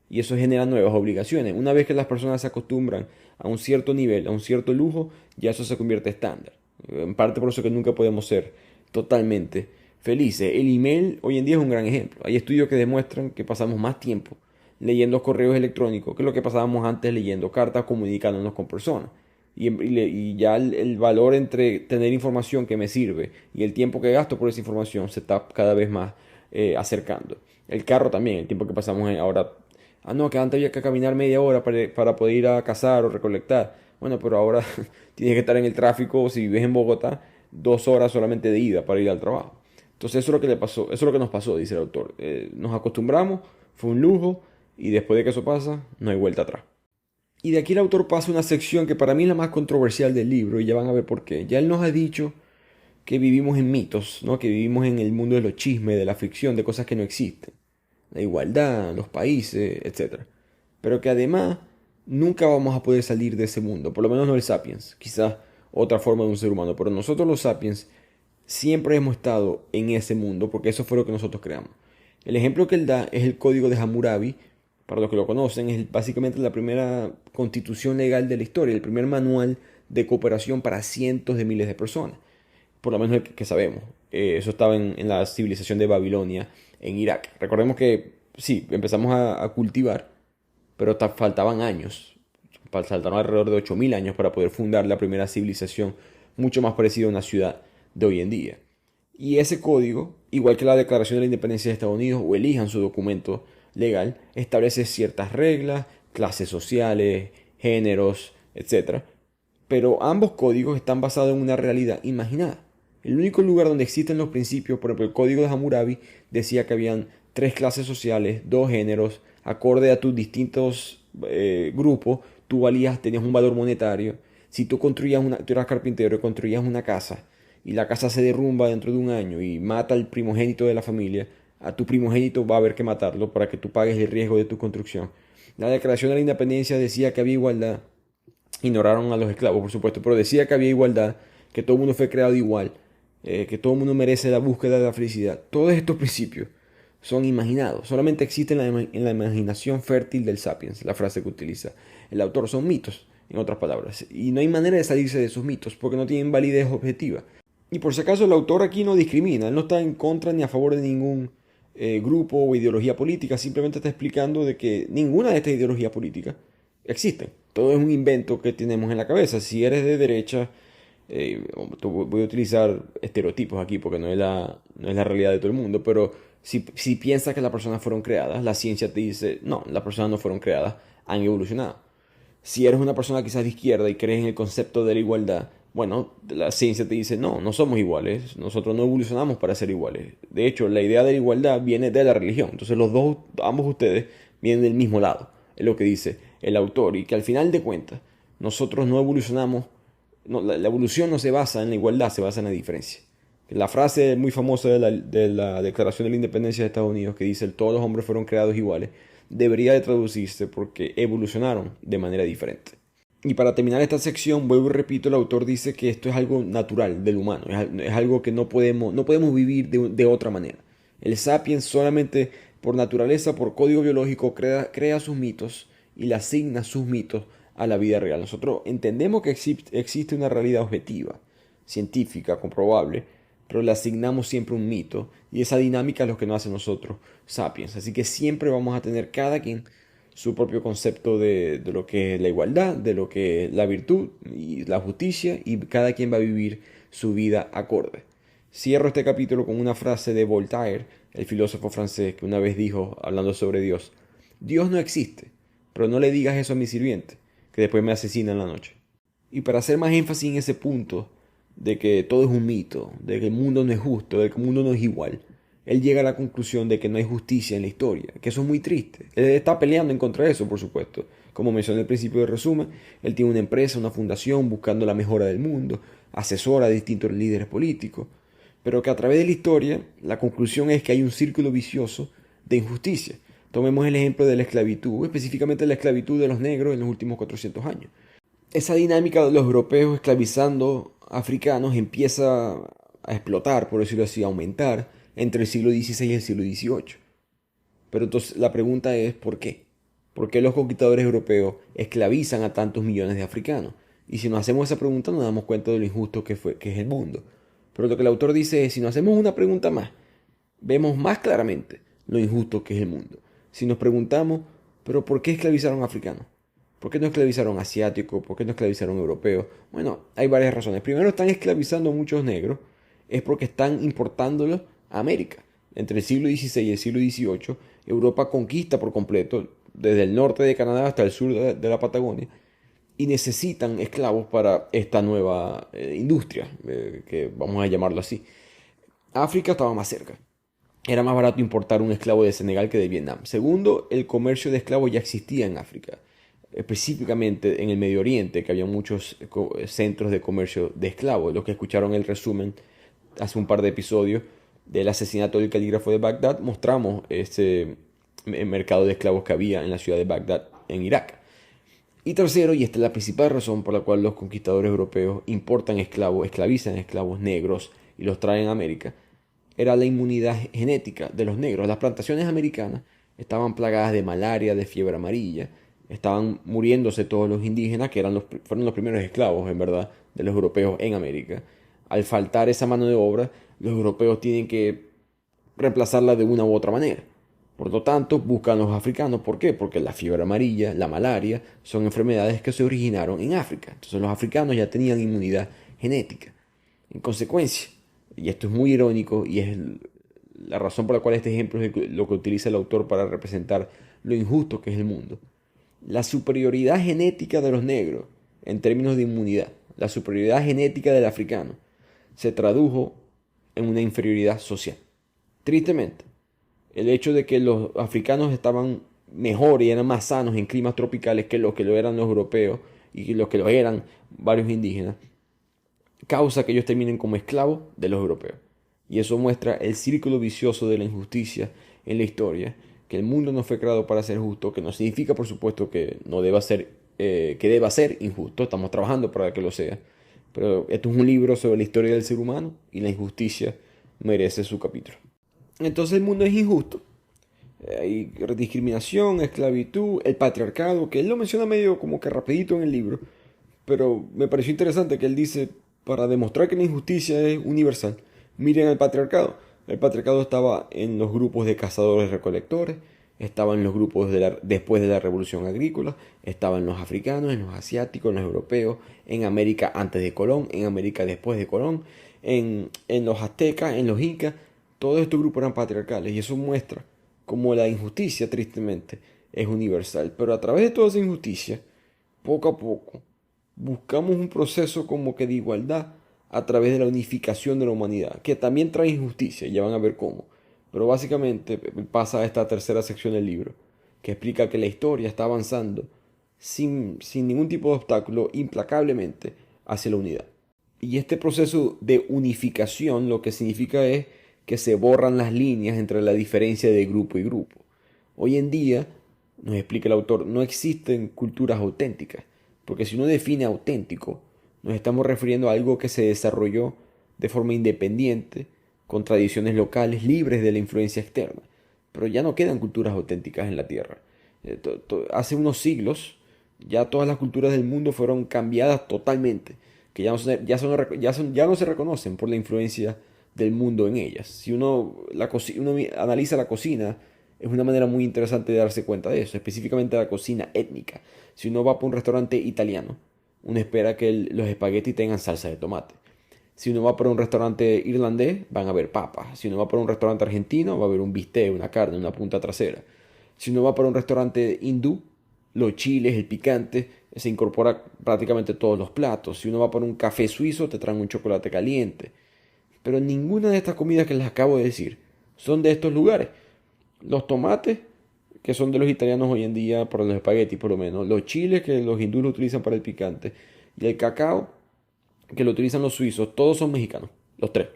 Y eso genera nuevas obligaciones. Una vez que las personas se acostumbran a un cierto nivel, a un cierto lujo, ya eso se convierte en estándar. En parte por eso que nunca podemos ser totalmente felices. El email hoy en día es un gran ejemplo. Hay estudios que demuestran que pasamos más tiempo leyendo correos electrónicos que lo que pasábamos antes leyendo cartas, comunicándonos con personas. Y ya el valor entre tener información que me sirve y el tiempo que gasto por esa información se está cada vez más acercando. El carro también, el tiempo que pasamos ahora. No, que antes había que caminar media hora para poder ir a cazar o recolectar. Bueno, pero ahora tienes que estar en el tráfico, si vives en Bogotá, 2 horas solamente de ida para ir al trabajo. Entonces eso es lo que le pasó, eso es lo que nos pasó, dice el autor. Nos acostumbramos, fue un lujo, y después de que eso pasa, no hay vuelta atrás. Y de aquí el autor pasa una sección que para mí es la más controversial del libro, y ya van a ver por qué. Ya él nos ha dicho que vivimos en mitos, ¿no? Que vivimos en el mundo de los chismes, de la ficción, de cosas que no existen. La igualdad, los países, etc. Pero que además nunca vamos a poder salir de ese mundo, por lo menos no el Sapiens, quizás otra forma de un ser humano, pero nosotros los Sapiens siempre hemos estado en ese mundo porque eso fue lo que nosotros creamos. El ejemplo que él da es el Código de Hammurabi. Para los que lo conocen, es básicamente la primera constitución legal de la historia, el primer manual de cooperación para cientos de miles de personas, por lo menos el que sabemos. Eso estaba en la civilización de Babilonia, en Irak. Recordemos que sí, empezamos a cultivar, pero faltaban años. Faltaron alrededor de 8.000 años para poder fundar la primera civilización mucho más parecida a una ciudad de hoy en día. Y ese código, igual que la Declaración de la Independencia de Estados Unidos, o elijan su documento legal, establece ciertas reglas, clases sociales, géneros, etc. Pero ambos códigos están basados en una realidad imaginada. El único lugar donde existen los principios, por ejemplo, el Código de Hammurabi decía que habían 3 clases sociales, 2 géneros, acorde a tus distintos grupos, tenías un valor monetario. Si tú tú eras carpintero y construías una casa, y la casa se derrumba dentro de un año y mata al primogénito de la familia, a tu primogénito va a haber que matarlo para que tú pagues el riesgo de tu construcción. La Declaración de la Independencia decía que había igualdad. Ignoraron a los esclavos, por supuesto, pero decía que había igualdad, que todo el mundo fue creado igual, que todo el mundo merece la búsqueda de la felicidad. Todos estos principios son imaginados, solamente existen en la imaginación fértil del Sapiens, la frase que utiliza el autor. Son mitos, en otras palabras, y no hay manera de salirse de esos mitos porque no tienen validez objetiva. Y por si acaso el autor aquí no discrimina, él no está en contra ni a favor de ningún grupo o ideología política, simplemente está explicando de que ninguna de estas ideologías políticas existen. Todo es un invento que tenemos en la cabeza. Si eres de derecha, voy a utilizar estereotipos aquí porque no es la realidad de todo el mundo, pero si piensas que las personas fueron creadas, la ciencia te dice, no, las personas no fueron creadas, han evolucionado. Si eres una persona quizás de izquierda y crees en el concepto de la igualdad, bueno, la ciencia te dice, no somos iguales, nosotros no evolucionamos para ser iguales. De hecho, la idea de la igualdad viene de la religión. Entonces ambos ustedes vienen del mismo lado, es lo que dice el autor, y que al final de cuentas, nosotros no evolucionamos, la evolución no se basa en la igualdad, se basa en la diferencia. La frase muy famosa de la Declaración de la Independencia de Estados Unidos, que dice, todos los hombres fueron creados iguales, debería de traducirse porque evolucionaron de manera diferente. Y para terminar esta sección, vuelvo y repito, el autor dice que esto es algo natural del humano, es algo que no podemos vivir de otra manera. El sapiens solamente por naturaleza, por código biológico, crea sus mitos y le asigna sus mitos a la vida real. Nosotros entendemos que existe una realidad objetiva, científica, comprobable, pero le asignamos siempre un mito, y esa dinámica es lo que nos hace nosotros sapiens. Así que siempre vamos a tener cada quien su propio concepto de lo que es la igualdad, de lo que es la virtud y la justicia, y cada quien va a vivir su vida acorde. Cierro este capítulo con una frase de Voltaire, el filósofo francés, que una vez dijo, hablando sobre Dios, Dios no existe, pero no le digas eso a mi sirviente, que después me asesina en la noche. Y para hacer más énfasis en ese punto, de que todo es un mito, de que el mundo no es justo, de que el mundo no es igual, él llega a la conclusión de que no hay justicia en la historia, que eso es muy triste. Él está peleando en contra de eso, por supuesto. Como mencioné al principio del resumen, él tiene una empresa, una fundación buscando la mejora del mundo, asesora a distintos líderes políticos, pero que a través de la historia la conclusión es que hay un círculo vicioso de injusticia. Tomemos el ejemplo de la esclavitud, específicamente la esclavitud de los negros en los últimos 400 años. Esa dinámica de los europeos esclavizando africanos empieza a explotar, por decirlo así, a aumentar entre el siglo XVI y el siglo XVIII. Pero entonces la pregunta es ¿por qué? ¿Por qué los conquistadores europeos esclavizan a tantos millones de africanos? Y si nos hacemos esa pregunta nos damos cuenta de lo injusto que es el mundo. Pero lo que el autor dice es, si nos hacemos una pregunta más, vemos más claramente lo injusto que es el mundo. Si nos preguntamos, ¿pero por qué esclavizaron a africanos? ¿Por qué no esclavizaron asiáticos? ¿Por qué no esclavizaron europeos? Bueno, hay varias razones. Primero, están esclavizando a muchos negros, es porque están importándolos a América. Entre el siglo XVI y el siglo XVIII, Europa conquista por completo, desde el norte de Canadá hasta el sur de la Patagonia, y necesitan esclavos para esta nueva industria, que vamos a llamarlo así. África estaba más cerca. Era más barato importar un esclavo de Senegal que de Vietnam. Segundo, el comercio de esclavos ya existía en África, específicamente en el Medio Oriente, que había muchos centros de comercio de esclavos. Los que escucharon el resumen hace un par de episodios del asesinato del calígrafo de Bagdad, mostramos ese mercado de esclavos que había en la ciudad de Bagdad, en Irak. Y tercero, y esta es la principal razón por la cual los conquistadores europeos importan esclavos, esclavizan esclavos negros y los traen a América, era la inmunidad genética de los negros. Las plantaciones americanas estaban plagadas de malaria, de fiebre amarilla, estaban muriéndose todos los indígenas, que fueron los primeros esclavos, en verdad, de los europeos en América. Al faltar esa mano de obra, los europeos tienen que reemplazarla de una u otra manera. Por lo tanto, buscan a los africanos. ¿Por qué? Porque la fiebre amarilla, la malaria, son enfermedades que se originaron en África. Entonces los africanos ya tenían inmunidad genética. En consecuencia, y esto es muy irónico y es la razón por la cual este ejemplo es lo que utiliza el autor para representar lo injusto que es el mundo. La superioridad genética de los negros en términos de inmunidad, la superioridad genética del africano, se tradujo en una inferioridad social. Tristemente, el hecho de que los africanos estaban mejor y eran más sanos en climas tropicales que lo eran los europeos y los que lo eran varios indígenas, causa que ellos terminen como esclavos de los europeos. Y eso muestra el círculo vicioso de la injusticia en la historia, que el mundo no fue creado para ser justo, que no significa, por supuesto, que no deba ser, que deba ser injusto. Estamos trabajando para que lo sea. Pero esto es un libro sobre la historia del ser humano y la injusticia merece su capítulo. Entonces el mundo es injusto. Hay discriminación, esclavitud, el patriarcado, que él lo menciona medio como que rapidito en el libro, pero me pareció interesante que él dice, para demostrar que la injusticia es universal, miren al patriarcado. El patriarcado estaba en los grupos de cazadores-recolectores, estaba en los grupos después de la revolución agrícola, estaba en los africanos, en los asiáticos, en los europeos, en América antes de Colón, en América después de Colón, en los aztecas, en los incas. Todos estos grupos eran patriarcales y eso muestra cómo la injusticia, tristemente, es universal. Pero a través de toda esa injusticia, poco a poco, buscamos un proceso como que de igualdad a través de la unificación de la humanidad, que también trae injusticia, ya van a ver cómo. Pero básicamente pasa a esta tercera sección del libro, que explica que la historia está avanzando sin ningún tipo de obstáculo, implacablemente, hacia la unidad. Y este proceso de unificación lo que significa es que se borran las líneas entre la diferencia de grupo y grupo. Hoy en día, nos explica el autor, no existen culturas auténticas, porque si uno define auténtico, nos estamos refiriendo a algo que se desarrolló de forma independiente, con tradiciones locales libres de la influencia externa. Pero ya no quedan culturas auténticas en la Tierra. Hace unos siglos, ya todas las culturas del mundo fueron cambiadas totalmente, que ya no se reconocen por la influencia del mundo en ellas. Si uno analiza la cocina, es una manera muy interesante de darse cuenta de eso, específicamente la cocina étnica. Si uno va por un restaurante italiano, uno espera que los espaguetis tengan salsa de tomate. Si uno va por un restaurante irlandés, van a haber papas. Si uno va por un restaurante argentino, va a haber un bistec, una carne, una punta trasera. Si uno va por un restaurante hindú, los chiles, el picante, se incorpora prácticamente todos los platos. Si uno va por un café suizo, te traen un chocolate caliente. Pero ninguna de estas comidas que les acabo de decir son de estos lugares. Los tomates, que son de los italianos hoy en día, para los espaguetis por lo menos. Los chiles, que los hindúes lo utilizan para el picante. Y el cacao, que lo utilizan los suizos. Todos son mexicanos, los tres.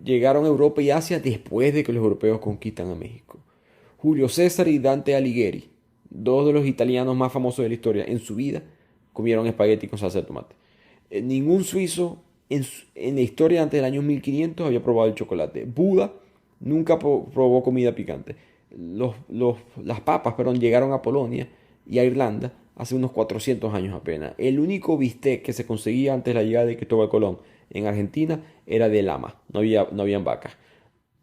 Llegaron a Europa y Asia después de que los europeos conquistan a México. Julio César y Dante Alighieri, dos de los italianos más famosos de la historia, en su vida comieron espagueti con salsa de tomate. Ningún suizo en la historia antes del año 1500 había probado el chocolate. Buda nunca probó comida picante. Las papas, llegaron a Polonia y a Irlanda hace unos 400 años apenas. El único bistec que se conseguía antes de la llegada de Cristóbal Colón en Argentina era de lama, no habían vacas.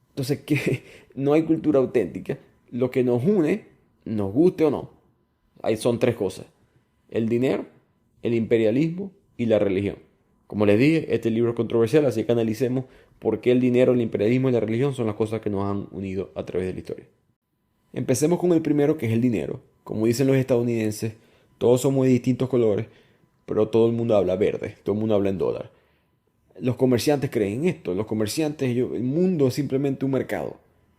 Entonces, que no hay cultura auténtica. Lo que nos une, nos guste o no, son tres cosas: el dinero, el imperialismo y la religión. Como les dije, este libro es controversial, así que analicemos por qué el dinero, el imperialismo y la religión son las cosas que nos han unido a través de la historia. Empecemos con el primero, que es el dinero. Como dicen los estadounidenses, todos somos de distintos colores, pero todo el mundo habla verde, todo el mundo habla en dólar. Los comerciantes creen en esto. Los comerciantes, el mundo es simplemente un mercado.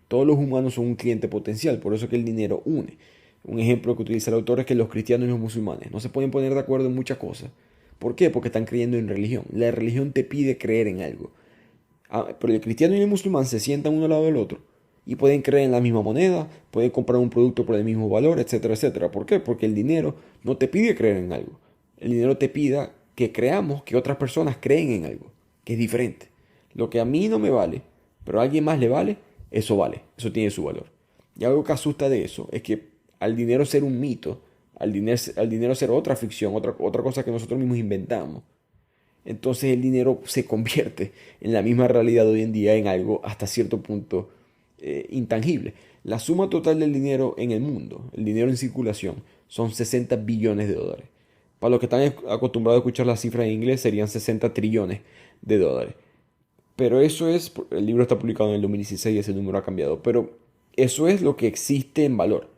Todos los humanos son un cliente potencial, por eso que el dinero une. Un ejemplo que utiliza el autor es que los cristianos y los musulmanes no se pueden poner de acuerdo en muchas cosas. ¿Por qué? Porque están creyendo en religión. La religión te pide creer en algo. Pero el cristiano y el musulmán se sientan uno al lado del otro y pueden creer en la misma moneda, pueden comprar un producto por el mismo valor, etcétera, etcétera. ¿Por qué? Porque el dinero no te pide creer en algo. El dinero te pide que creamos que otras personas creen en algo, que es diferente. Lo que a mí no me vale, pero a alguien más le vale, eso tiene su valor. Y algo que asusta de eso es que al dinero ser un mito, al dinero ser otra ficción, otra cosa que nosotros mismos inventamos, entonces el dinero se convierte en la misma realidad hoy en día en algo hasta cierto punto intangible. La suma total del dinero en el mundo, el dinero en circulación, son 60 billones de dólares. Para los que están acostumbrados a escuchar las cifras en inglés, serían 60 trillones de dólares. Pero eso es, el libro está publicado en el 2016 y ese número ha cambiado, pero eso es lo que existe en valor.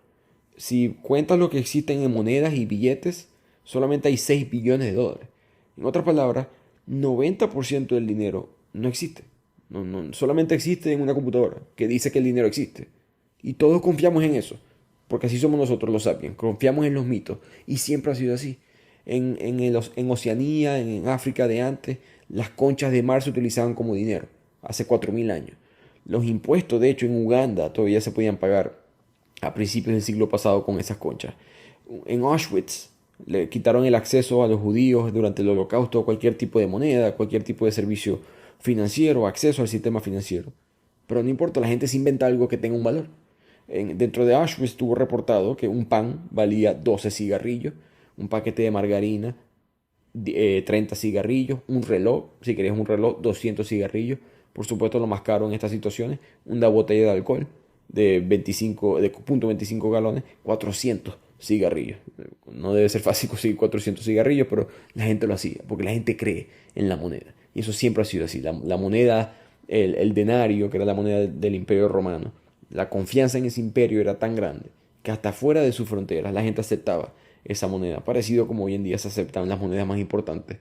Si cuentas lo que existen en monedas y billetes, solamente hay 6 billones de dólares. En otras palabras, 90% del dinero no existe. Solamente existe en una computadora que dice que el dinero existe. Y todos confiamos en eso, porque así somos nosotros los sapiens, confiamos en los mitos. Y siempre ha sido así. En Oceanía, en África de antes, las conchas de mar se utilizaban como dinero, hace 4000 años. Los impuestos, de hecho, en Uganda todavía se podían pagar a principios del siglo pasado con esas conchas. En Auschwitz le quitaron el acceso a los judíos durante el Holocausto a cualquier tipo de moneda, cualquier tipo de servicio financiero, acceso al sistema financiero. Pero no importa, la gente se inventa algo que tenga un valor. Dentro de Auschwitz estuvo reportado que un pan valía 12 cigarrillos, un paquete de margarina, 30 cigarrillos, un reloj, si querías un reloj, 200 cigarrillos. Por supuesto, lo más caro en estas situaciones, una botella de alcohol de 0.25 galones, 400 cigarrillos. No debe ser fácil conseguir 400 cigarrillos, pero la gente lo hacía, porque la gente cree en la moneda. Y eso siempre ha sido así. La moneda, el denario, que era la moneda del Imperio Romano, la confianza en ese imperio era tan grande que hasta fuera de sus fronteras la gente aceptaba esa moneda, parecido como hoy en día se aceptan las monedas más importantes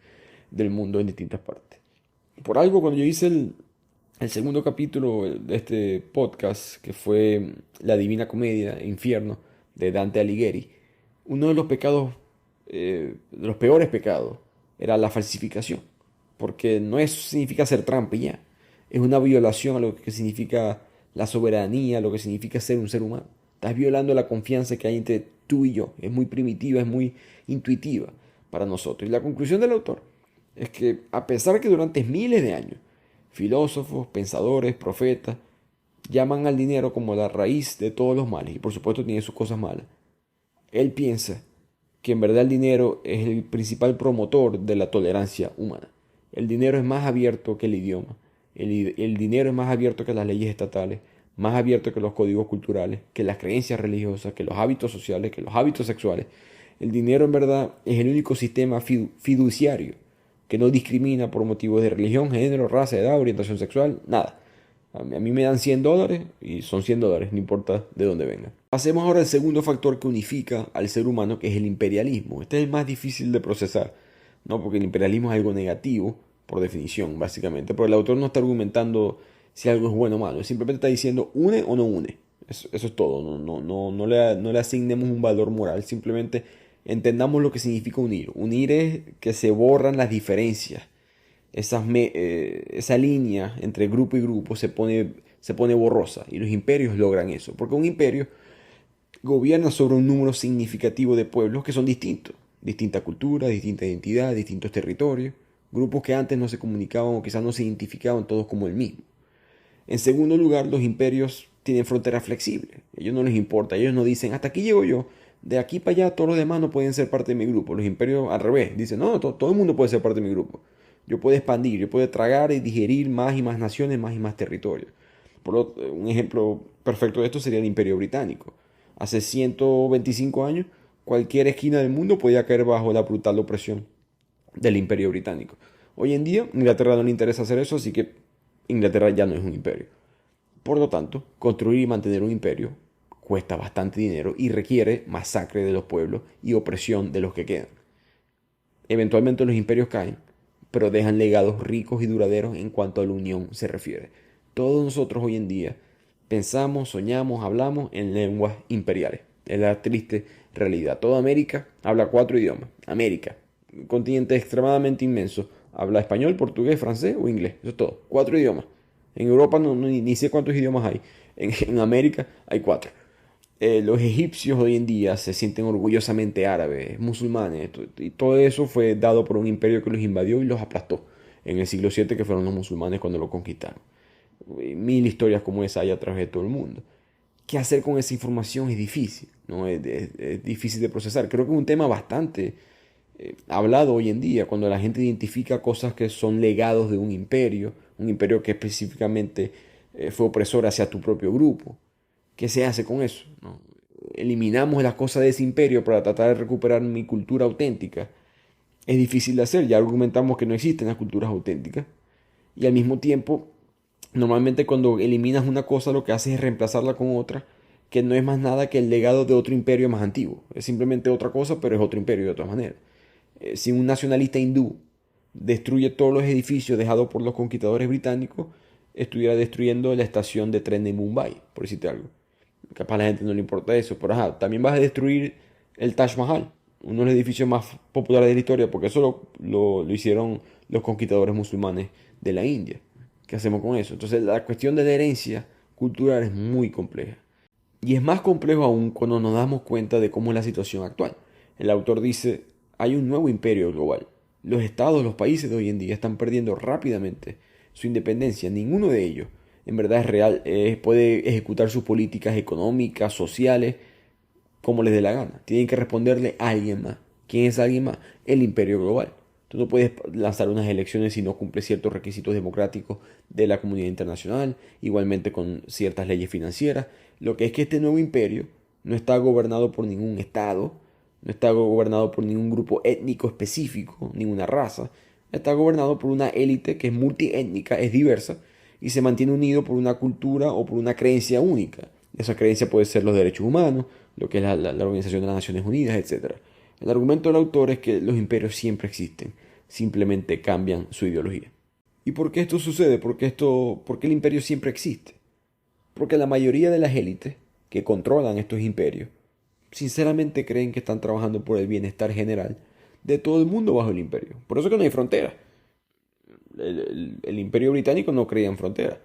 del mundo en distintas partes. Por algo, cuando yo hice el segundo capítulo de este podcast, que fue La Divina Comedia, Infierno, de Dante Alighieri, uno de los pecados, de los peores pecados, era la falsificación, porque significa hacer trampa y ya, es una violación a lo que significa la soberanía, lo que significa ser un ser humano. Estás violando la confianza que hay entre tú y yo. Es muy primitiva, es muy intuitiva para nosotros. Y la conclusión del autor es que a pesar que durante miles de años filósofos, pensadores, profetas llaman al dinero como la raíz de todos los males, y por supuesto tiene sus cosas malas, él piensa que en verdad el dinero es el principal promotor de la tolerancia humana. El dinero es más abierto que el idioma. El dinero es más abierto que las leyes estatales, más abierto que los códigos culturales, que las creencias religiosas, que los hábitos sociales, que los hábitos sexuales. El dinero en verdad es el único sistema fiduciario que no discrimina por motivos de religión, género, raza, edad, orientación sexual, nada. A mí me dan $100 y son $100, no importa de dónde vengan. Pasemos ahora al segundo factor que unifica al ser humano, que es el imperialismo. Este es el más difícil de procesar, ¿no? Porque el imperialismo es algo negativo, por definición, básicamente. Pero el autor no está argumentando si algo es bueno o malo. Simplemente está diciendo une o no une. Eso es todo. No le asignemos un valor moral. Simplemente entendamos lo que significa unir. Unir es que se borran las diferencias. Esa línea entre grupo y grupo se pone borrosa. Y los imperios logran eso. Porque un imperio gobierna sobre un número significativo de pueblos que son distintos. Distinta cultura, distinta identidad, distintos territorios. Grupos que antes no se comunicaban o quizás no se identificaban todos como el mismo. En segundo lugar, los imperios tienen fronteras flexibles. A ellos no les importa. Ellos no dicen, hasta aquí llego yo. De aquí para allá todos los demás no pueden ser parte de mi grupo. Los imperios al revés. Dicen, no, todo el mundo puede ser parte de mi grupo. Yo puedo expandir, yo puedo tragar y digerir más y más naciones, más y más territorios. Un ejemplo perfecto de esto sería el Imperio Británico. Hace 125 años, cualquier esquina del mundo podía caer bajo la brutal opresión del Imperio Británico. Hoy en día, Inglaterra no le interesa hacer eso, así que Inglaterra ya no es un imperio. Por lo tanto, construir y mantener un imperio cuesta bastante dinero y requiere masacre de los pueblos y opresión de los que quedan. Eventualmente los imperios caen, pero dejan legados ricos y duraderos en cuanto a la unión se refiere. Todos nosotros hoy en día pensamos, soñamos, hablamos en lenguas imperiales. Es la triste realidad. Toda América habla 4 idiomas. América, un continente extremadamente inmenso, habla español, portugués, francés o inglés. Eso es todo. 4 idiomas. En Europa ni sé cuántos idiomas hay. En América hay 4. Los egipcios hoy en día se sienten orgullosamente árabes, musulmanes, y todo eso fue dado por un imperio que los invadió y los aplastó en el siglo VII, que fueron los musulmanes cuando lo conquistaron. 1000 historias como esa hay a través de todo el mundo. ¿Qué hacer con esa información? Es difícil, ¿no? Es difícil de procesar. Creo que es un tema bastante hablado hoy en día, cuando la gente identifica cosas que son legados de un imperio que específicamente fue opresor hacia tu propio grupo. ¿Qué se hace con eso? ¿No? Eliminamos las cosas de ese imperio para tratar de recuperar mi cultura auténtica. Es difícil de hacer, ya argumentamos que no existen las culturas auténticas. Y al mismo tiempo, normalmente cuando eliminas una cosa lo que haces es reemplazarla con otra, que no es más nada que el legado de otro imperio más antiguo. Es simplemente otra cosa, pero es otro imperio de otra manera. Si un nacionalista hindú destruye todos los edificios dejados por los conquistadores británicos, estuviera destruyendo la estación de tren de Mumbai, por decirte algo. Capaz a la gente no le importa eso, pero también vas a destruir el Taj Mahal, uno de los edificios más populares de la historia, porque eso lo hicieron los conquistadores musulmanes de la India. ¿Qué hacemos con eso? Entonces la cuestión de la herencia cultural es muy compleja. Y es más complejo aún cuando nos damos cuenta de cómo es la situación actual. El autor dice, hay un nuevo imperio global. Los estados, los países de hoy en día están perdiendo rápidamente su independencia. Ninguno de ellos en verdad es real, puede ejecutar sus políticas económicas, sociales, como les dé la gana. Tienen que responderle a alguien más. ¿Quién es alguien más? El imperio global. Tú no puedes lanzar unas elecciones si no cumples ciertos requisitos democráticos de la comunidad internacional, igualmente con ciertas leyes financieras. Lo que es que este nuevo imperio no está gobernado por ningún estado, no está gobernado por ningún grupo étnico específico, ninguna raza. Está gobernado por una élite que es multiétnica, es diversa, y se mantiene unido por una cultura o por una creencia única. Esa creencia puede ser los derechos humanos, lo que es la Organización de las Naciones Unidas, etc. El argumento del autor es que los imperios siempre existen, simplemente cambian su ideología. ¿Y por qué esto sucede? ¿Por qué el imperio siempre existe? Porque la mayoría de las élites que controlan estos imperios sinceramente creen que están trabajando por el bienestar general de todo el mundo bajo el imperio. Por eso que no hay frontera. El imperio británico no creía en frontera.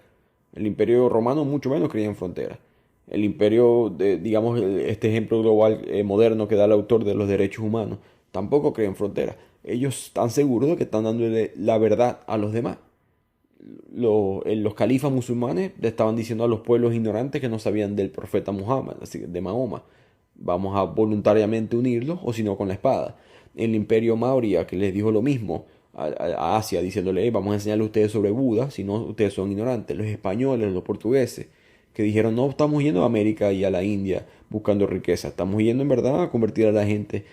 El imperio romano mucho menos creía en frontera. El imperio, digamos, este ejemplo global moderno que da el autor de los derechos humanos, tampoco cree en frontera. Ellos están seguros de que están dándole la verdad a los demás. Los califas musulmanes le estaban diciendo a los pueblos ignorantes que no sabían del profeta Muhammad, de Mahoma, vamos a voluntariamente unirlos o si no con la espada. El imperio Maurya que les dijo lo mismo a Asia, diciéndole, vamos a enseñarle a ustedes sobre Buda, si no ustedes son ignorantes. Los españoles, los portugueses, que dijeron, no estamos yendo a América y a la India buscando riqueza, estamos yendo en verdad a convertir a la gente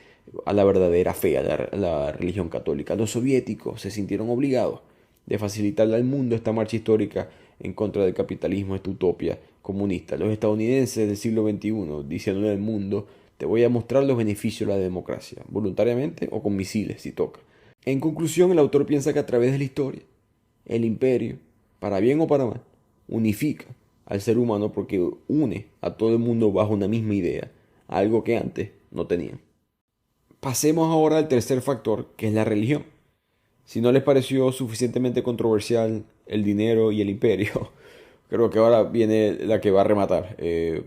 a la verdadera fe, a la religión católica. Los soviéticos se sintieron obligados de facilitarle al mundo esta marcha histórica en contra del capitalismo, esta utopía comunista. Los estadounidenses del siglo XXI diciéndole al mundo, te voy a mostrar los beneficios de la democracia, voluntariamente o con misiles si toca. En conclusión, el autor piensa que a través de la historia, el imperio, para bien o para mal, unifica al ser humano porque une a todo el mundo bajo una misma idea, algo que antes no tenían. Pasemos ahora al tercer factor, que es la religión. Si no les pareció suficientemente controversial el dinero y el imperio, creo que ahora viene la que va a rematar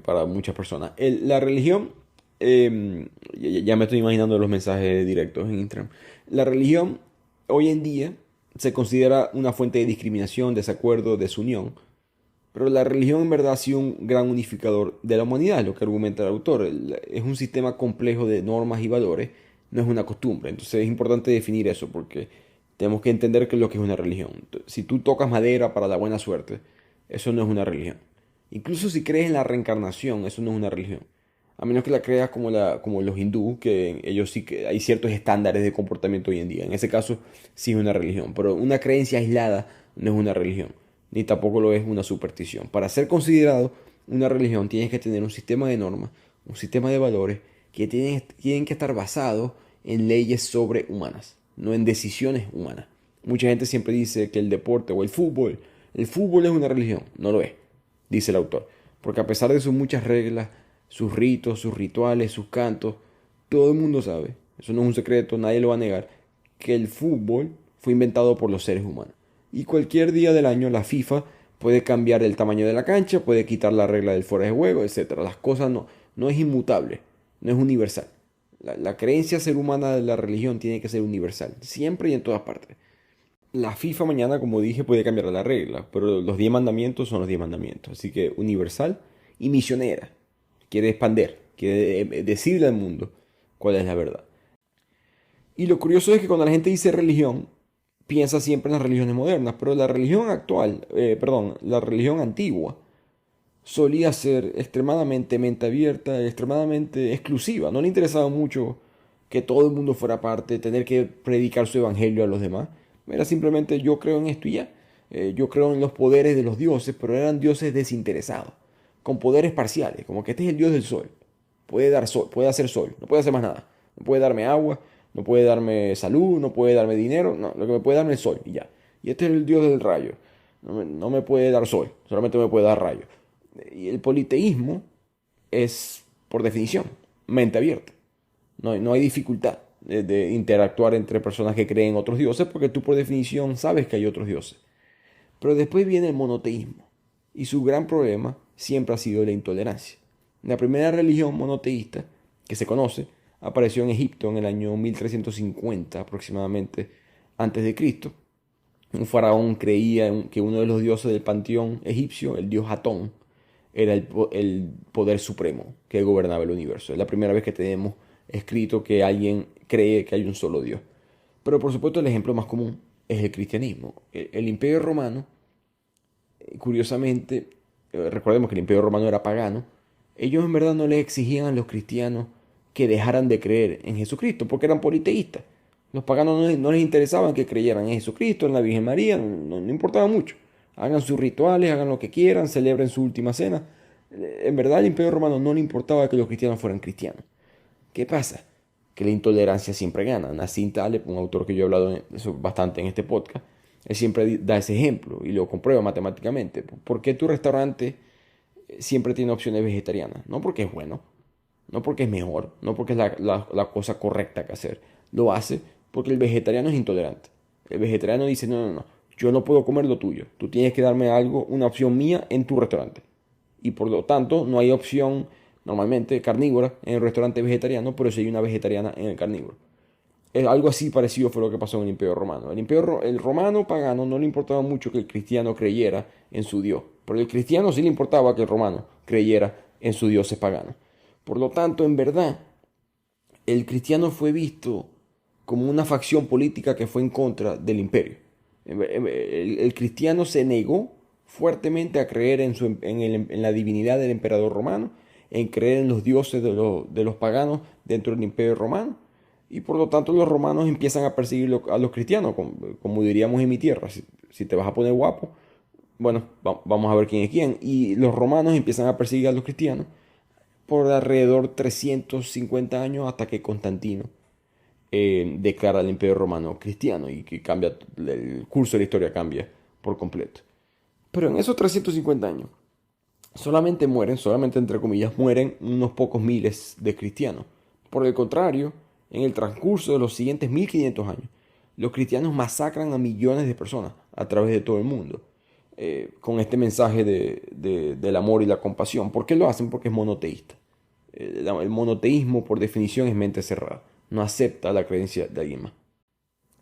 para muchas personas. La religión, ya me estoy imaginando los mensajes directos en Instagram. La religión hoy en día se considera una fuente de discriminación, desacuerdo, desunión. Pero la religión en verdad ha sido un gran unificador de la humanidad, lo que argumenta el autor. Es un sistema complejo de normas y valores, no es una costumbre. Entonces es importante definir eso porque tenemos que entender qué es lo que es una religión. Si tú tocas madera para la buena suerte, eso no es una religión. Incluso si crees en la reencarnación, eso no es una religión. A menos que la creas como los hindúes, que ellos sí que hay ciertos estándares de comportamiento hoy en día. En ese caso sí es una religión, pero una creencia aislada no es una religión, ni tampoco lo es una superstición. Para ser considerado una religión tienes que tener un sistema de normas, un sistema de valores que tienen que estar basados en leyes sobrehumanas, no en decisiones humanas. Mucha gente siempre dice que el deporte o el fútbol es una religión. No lo es, dice el autor, porque a pesar de sus muchas reglas, sus ritos, sus rituales, sus cantos, todo el mundo sabe, eso no es un secreto, nadie lo va a negar, que el fútbol fue inventado por los seres humanos. Y cualquier día del año la FIFA puede cambiar el tamaño de la cancha, puede quitar la regla del fuera de juego, etc. Las cosas no es inmutable, no es universal. La creencia ser humana de la religión tiene que ser universal, siempre y en todas partes. La FIFA mañana, como dije, puede cambiar la regla, pero los 10 mandamientos son los 10 mandamientos. Así que universal y misionera. Quiere expandir, quiere decirle al mundo cuál es la verdad. Y lo curioso es que cuando la gente dice religión, piensa siempre en las religiones modernas, pero la religión la religión antigua solía ser extremadamente mente abierta, extremadamente exclusiva. No le interesaba mucho que todo el mundo fuera parte, tener que predicar su evangelio a los demás. Era simplemente yo creo en esto y ya. Yo creo en los poderes de los dioses, pero eran dioses desinteresados, con poderes parciales, como que este es el dios del sol. Puede dar sol, puede hacer sol, no puede hacer más nada. No puede darme agua, No puede darme salud, no puede darme dinero, no, lo que me puede darme es sol y ya. Y este es el dios del rayo. No me puede dar sol, solamente me puede dar rayo. Y el politeísmo es, por definición, mente abierta. No hay dificultad de interactuar entre personas que creen en otros dioses porque tú por definición sabes que hay otros dioses. Pero después viene el monoteísmo y su gran problema siempre ha sido la intolerancia. La primera religión monoteísta que se conoce apareció en Egipto en el año 1350 aproximadamente antes de Cristo. Un faraón creía que uno de los dioses del panteón egipcio, el dios Atón, era el poder supremo que gobernaba el universo. Es la primera vez que tenemos escrito que alguien cree que hay un solo Dios. Pero por supuesto el ejemplo más común es el cristianismo. El Imperio Romano, curiosamente, recordemos que el Imperio Romano era pagano, ellos en verdad no les exigían a los cristianos que dejaran de creer en Jesucristo, porque eran politeístas. Los paganos no les interesaban que creyeran en Jesucristo, en la Virgen María, no importaba mucho. Hagan sus rituales, hagan lo que quieran, celebren su última cena. En verdad al Imperio Romano no le importaba que los cristianos fueran cristianos. ¿Qué pasa? Que la intolerancia siempre gana. Nassim Taleb, un autor que yo he hablado de eso bastante en este podcast, él siempre da ese ejemplo y lo comprueba matemáticamente. ¿Por qué tu restaurante siempre tiene opciones vegetarianas? No porque es bueno, no porque es mejor, no porque es la cosa correcta que hacer. Lo hace porque el vegetariano es intolerante. El vegetariano dice, no, yo no puedo comer lo tuyo. Tú tienes que darme algo, una opción mía en tu restaurante. Y por lo tanto no hay opción normalmente carnívora en el restaurante vegetariano, pero sí hay una vegetariana en el carnívoro. Algo así parecido fue lo que pasó en el Imperio Romano. El romano pagano no le importaba mucho que el cristiano creyera en su Dios, pero el cristiano sí le importaba que el romano creyera en su Dios pagano. Por lo tanto, en verdad, el cristiano fue visto como una facción política que fue en contra del imperio. El cristiano se negó fuertemente a creer en la divinidad del emperador romano, en creer en los dioses de los paganos dentro del imperio romano, y por lo tanto los romanos empiezan a perseguir a los cristianos, como diríamos en mi tierra. Si te vas a poner guapo, bueno, vamos a ver quién es quién. Y los romanos empiezan a perseguir a los cristianos por alrededor 350 años hasta que Constantino declara el Imperio Romano cristiano y que cambia, el curso de la historia cambia por completo. Pero en esos 350 años solamente entre comillas, mueren unos pocos miles de cristianos. Por el contrario, en el transcurso de los siguientes 1500 años, los cristianos masacran a millones de personas a través de todo el mundo, con este mensaje del amor y la compasión. ¿Por qué lo hacen? Porque es monoteísta. El monoteísmo, por definición, es mente cerrada. No acepta la creencia de alguien más.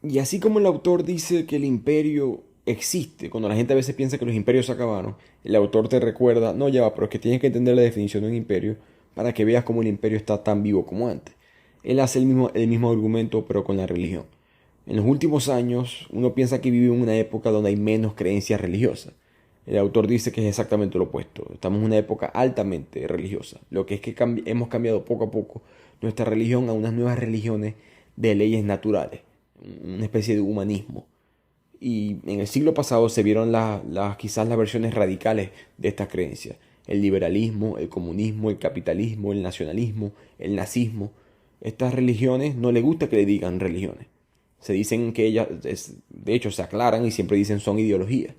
Y así como el autor dice que el imperio existe, cuando la gente a veces piensa que los imperios se acabaron, el autor te recuerda, no, ya va, pero es que tienes que entender la definición de un imperio para que veas cómo el imperio está tan vivo como antes. Él hace el mismo argumento, pero con la religión. En los últimos años, uno piensa que vive en una época donde hay menos creencias religiosas. El autor dice que es exactamente lo opuesto. Estamos en una época altamente religiosa. Lo que es que hemos cambiado poco a poco nuestra religión a unas nuevas religiones de leyes naturales, una especie de humanismo. Y en el siglo pasado se vieron quizás las versiones radicales de estas creencias. El liberalismo, el comunismo, el capitalismo, el nacionalismo, el nazismo. Estas religiones no les gusta que le digan religiones. Se dicen que ellas, de hecho, se aclaran y siempre dicen son ideologías.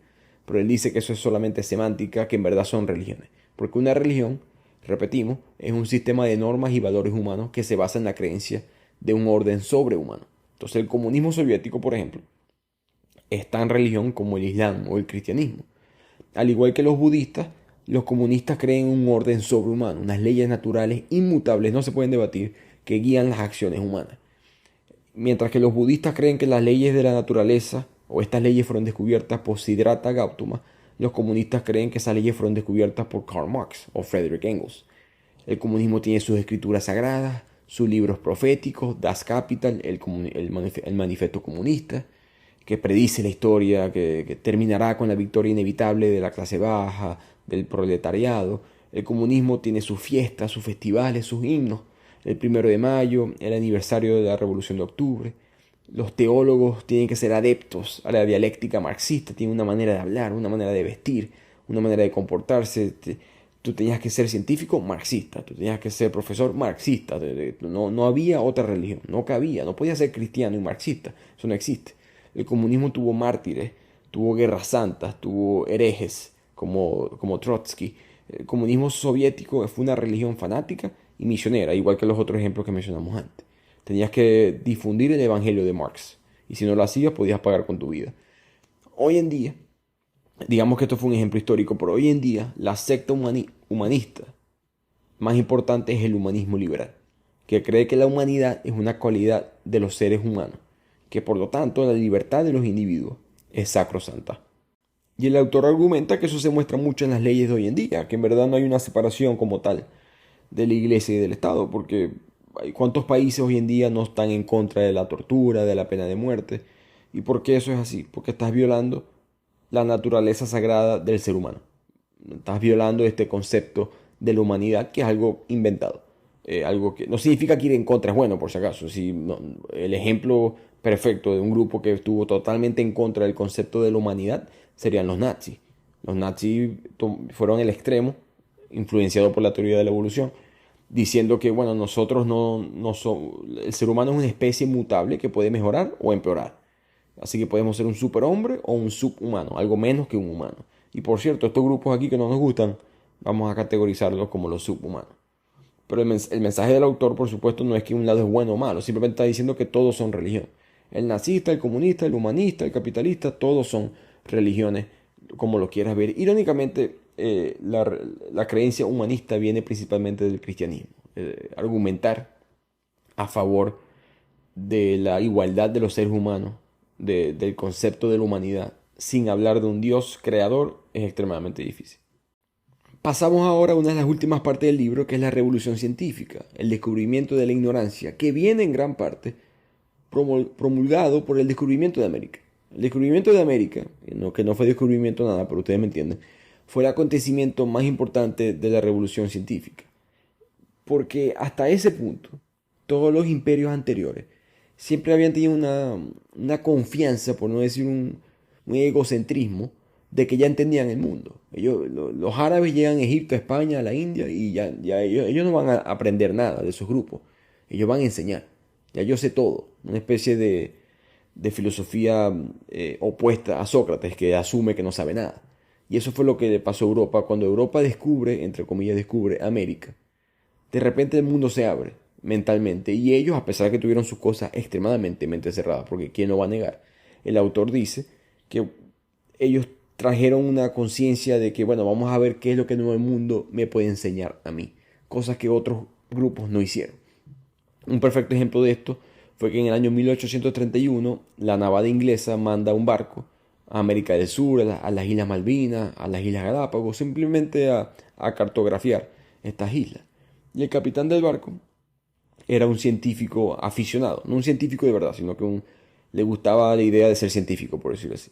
Pero él dice que eso es solamente semántica, que en verdad son religiones. Porque una religión, repetimos, es un sistema de normas y valores humanos que se basa en la creencia de un orden sobrehumano. Entonces el comunismo soviético, por ejemplo, es tan religión como el islam o el cristianismo. Al igual que los budistas, los comunistas creen en un orden sobrehumano, unas leyes naturales inmutables, no se pueden debatir, que guían las acciones humanas. Mientras que los budistas creen que las leyes de la naturaleza o estas leyes fueron descubiertas por Siddhartha Gautama, los comunistas creen que esas leyes fueron descubiertas por Karl Marx o Friedrich Engels. El comunismo tiene sus escrituras sagradas, sus libros proféticos, Das Kapital, el manifiesto comunista, que predice la historia, que terminará con la victoria inevitable de la clase baja, del proletariado. El comunismo tiene sus fiestas, sus festivales, sus himnos. El 1 de mayo, el aniversario de la Revolución de Octubre. Los teólogos tienen que ser adeptos a la dialéctica marxista, tienen una manera de hablar, una manera de vestir, una manera de comportarse. Tú tenías que ser científico marxista, tú tenías que ser profesor marxista. No había otra religión, no cabía, no podías ser cristiano y marxista, eso no existe. El comunismo tuvo mártires, tuvo guerras santas, tuvo herejes como Trotsky. El comunismo soviético fue una religión fanática y misionera, igual que los otros ejemplos que mencionamos antes. Tenías que difundir el evangelio de Marx, y si no lo hacías podías pagar con tu vida. Hoy en día, digamos que esto fue un ejemplo histórico, pero hoy en día la secta humanista más importante es el humanismo liberal, que cree que la humanidad es una cualidad de los seres humanos, que por lo tanto la libertad de los individuos es sacrosanta. Y el autor argumenta que eso se muestra mucho en las leyes de hoy en día, que en verdad no hay una separación como tal de la iglesia y del Estado, porque ¿cuántos países hoy en día no están en contra de la tortura, de la pena de muerte? ¿Y por qué eso es así? Porque estás violando la naturaleza sagrada del ser humano. Estás violando este concepto de la humanidad, que es algo inventado. Algo que no significa que ir en contra es bueno, por si acaso. El ejemplo perfecto de un grupo que estuvo totalmente en contra del concepto de la humanidad serían los nazis. Los nazis fueron el extremo, influenciado por la teoría de la evolución, diciendo que bueno, nosotros no somos, el ser humano es una especie mutable que puede mejorar o empeorar. Así que podemos ser un superhombre o un subhumano, algo menos que un humano. Y por cierto, estos grupos aquí que no nos gustan, vamos a categorizarlos como los subhumanos. Pero el mensaje del autor, por supuesto, no es que un lado es bueno o malo, simplemente está diciendo que todos son religión. El nazista, el comunista, el humanista, el capitalista, todos son religiones, como lo quieras ver. Irónicamente, la creencia humanista viene principalmente del cristianismo. Argumentar a favor de la igualdad de los seres humanos, del concepto de la humanidad, sin hablar de un Dios creador, es extremadamente difícil. Pasamos ahora a una de las últimas partes del libro, que es la revolución científica, el descubrimiento de la ignorancia, que viene en gran parte promulgado por el descubrimiento de América. El descubrimiento de América, que no fue descubrimiento nada, pero ustedes me entienden, fue el acontecimiento más importante de la revolución científica. Porque hasta ese punto, todos los imperios anteriores siempre habían tenido una confianza, por no decir un egocentrismo, de que ya entendían el mundo. Los árabes llegan a Egipto, a España, a la India, y ya ellos no van a aprender nada de esos grupos. Ellos van a enseñar. Ya yo sé todo. Una especie de filosofía opuesta a Sócrates, que asume que no sabe nada. Y eso fue lo que le pasó a Europa. Cuando Europa descubre, entre comillas, descubre América, de repente el mundo se abre mentalmente. Y ellos, a pesar de que tuvieron sus cosas extremadamente mente cerradas, porque ¿quién lo va a negar? El autor dice que ellos trajeron una conciencia de que, bueno, vamos a ver qué es lo que el nuevo mundo me puede enseñar a mí. Cosas que otros grupos no hicieron. Un perfecto ejemplo de esto fue que en el año 1831 la navada inglesa manda un barco a América del Sur, a las Islas Malvinas, a las Islas Galápagos, simplemente a cartografiar estas islas. Y el capitán del barco era un científico aficionado, no un científico de verdad, sino que le gustaba la idea de ser científico, por decirlo así.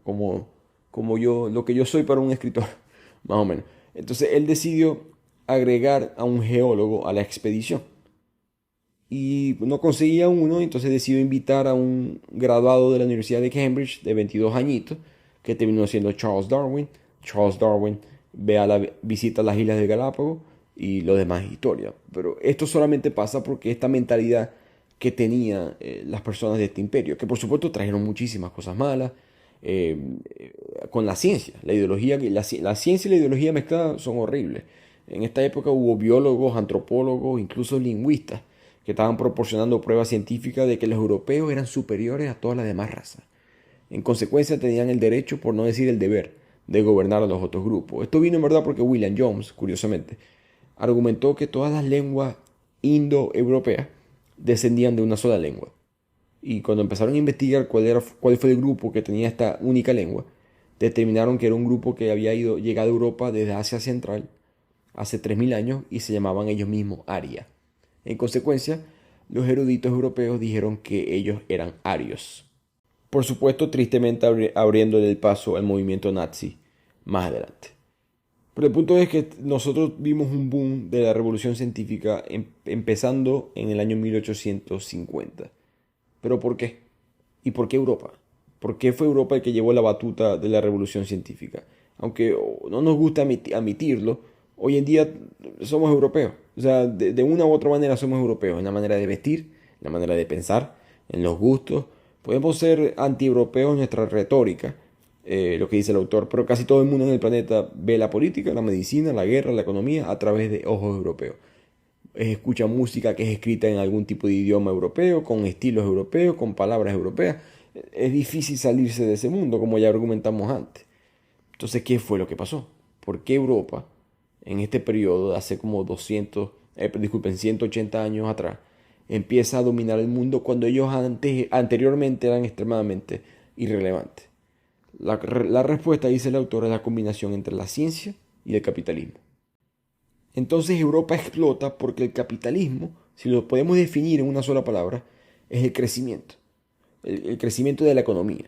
Como yo, lo que yo soy para un escritor, más o menos. Entonces él decidió agregar a un geólogo a la expedición. Y no conseguía uno, entonces decidió invitar a un graduado de la Universidad de Cambridge de 22 añitos, que terminó siendo Charles Darwin. Charles Darwin visita las Islas de Galápagos y lo demás es historia. Pero esto solamente pasa porque esta mentalidad que tenían las personas de este imperio, que por supuesto trajeron muchísimas cosas malas, con la ciencia, la ideología, la ciencia y la ideología mezcladas son horribles. En esta época hubo biólogos, antropólogos, incluso lingüistas, que estaban proporcionando pruebas científicas de que los europeos eran superiores a todas las demás razas. En consecuencia tenían el derecho, por no decir el deber, de gobernar a los otros grupos. Esto vino en verdad porque William James, curiosamente, argumentó que todas las lenguas indoeuropeas descendían de una sola lengua. Y cuando empezaron a investigar cuál fue el grupo que tenía esta única lengua, determinaron que era un grupo que había llegado a Europa desde Asia Central hace 3000 años y se llamaban ellos mismos Aria. En consecuencia, los eruditos europeos dijeron que ellos eran arios. Por supuesto, tristemente abriéndole el paso al movimiento nazi más adelante. Pero el punto es que nosotros vimos un boom de la revolución científica empezando en el año 1850. ¿Pero por qué? ¿Y por qué Europa? ¿Por qué fue Europa el que llevó la batuta de la revolución científica? Aunque no nos gusta admitirlo, Hoy en día somos europeos. O sea, de una u otra manera somos europeos. En la manera de vestir, en la manera de pensar, en los gustos. Podemos ser anti-europeos en nuestra retórica, lo que dice el autor, pero casi todo el mundo en el planeta ve la política, la medicina, la guerra, la economía a través de ojos europeos. Escucha música que es escrita en algún tipo de idioma europeo, con estilos europeos, con palabras europeas. Es difícil salirse de ese mundo, como ya argumentamos antes. Entonces, ¿qué fue lo que pasó? ¿Por qué Europa, en este periodo de hace como 180 años atrás, empieza a dominar el mundo cuando ellos anteriormente eran extremadamente irrelevantes? La respuesta, dice el autor, es la combinación entre la ciencia y el capitalismo. Entonces Europa explota porque el capitalismo, si lo podemos definir en una sola palabra, es el crecimiento. El crecimiento de la economía.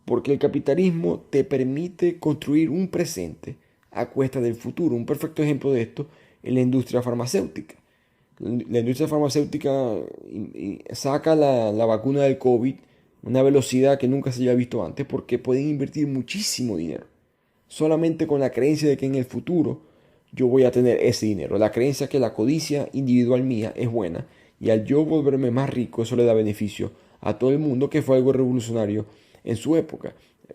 Porque el capitalismo te permite construir un presente a cuesta del futuro. Un perfecto ejemplo de esto es la industria farmacéutica. La industria farmacéutica saca la vacuna del COVID a una velocidad que nunca se haya visto antes porque pueden invertir muchísimo dinero. Solamente con la creencia de que en el futuro yo voy a tener ese dinero. La creencia que la codicia individual mía es buena y al yo volverme más rico eso le da beneficio a todo el mundo, que fue algo revolucionario en su época.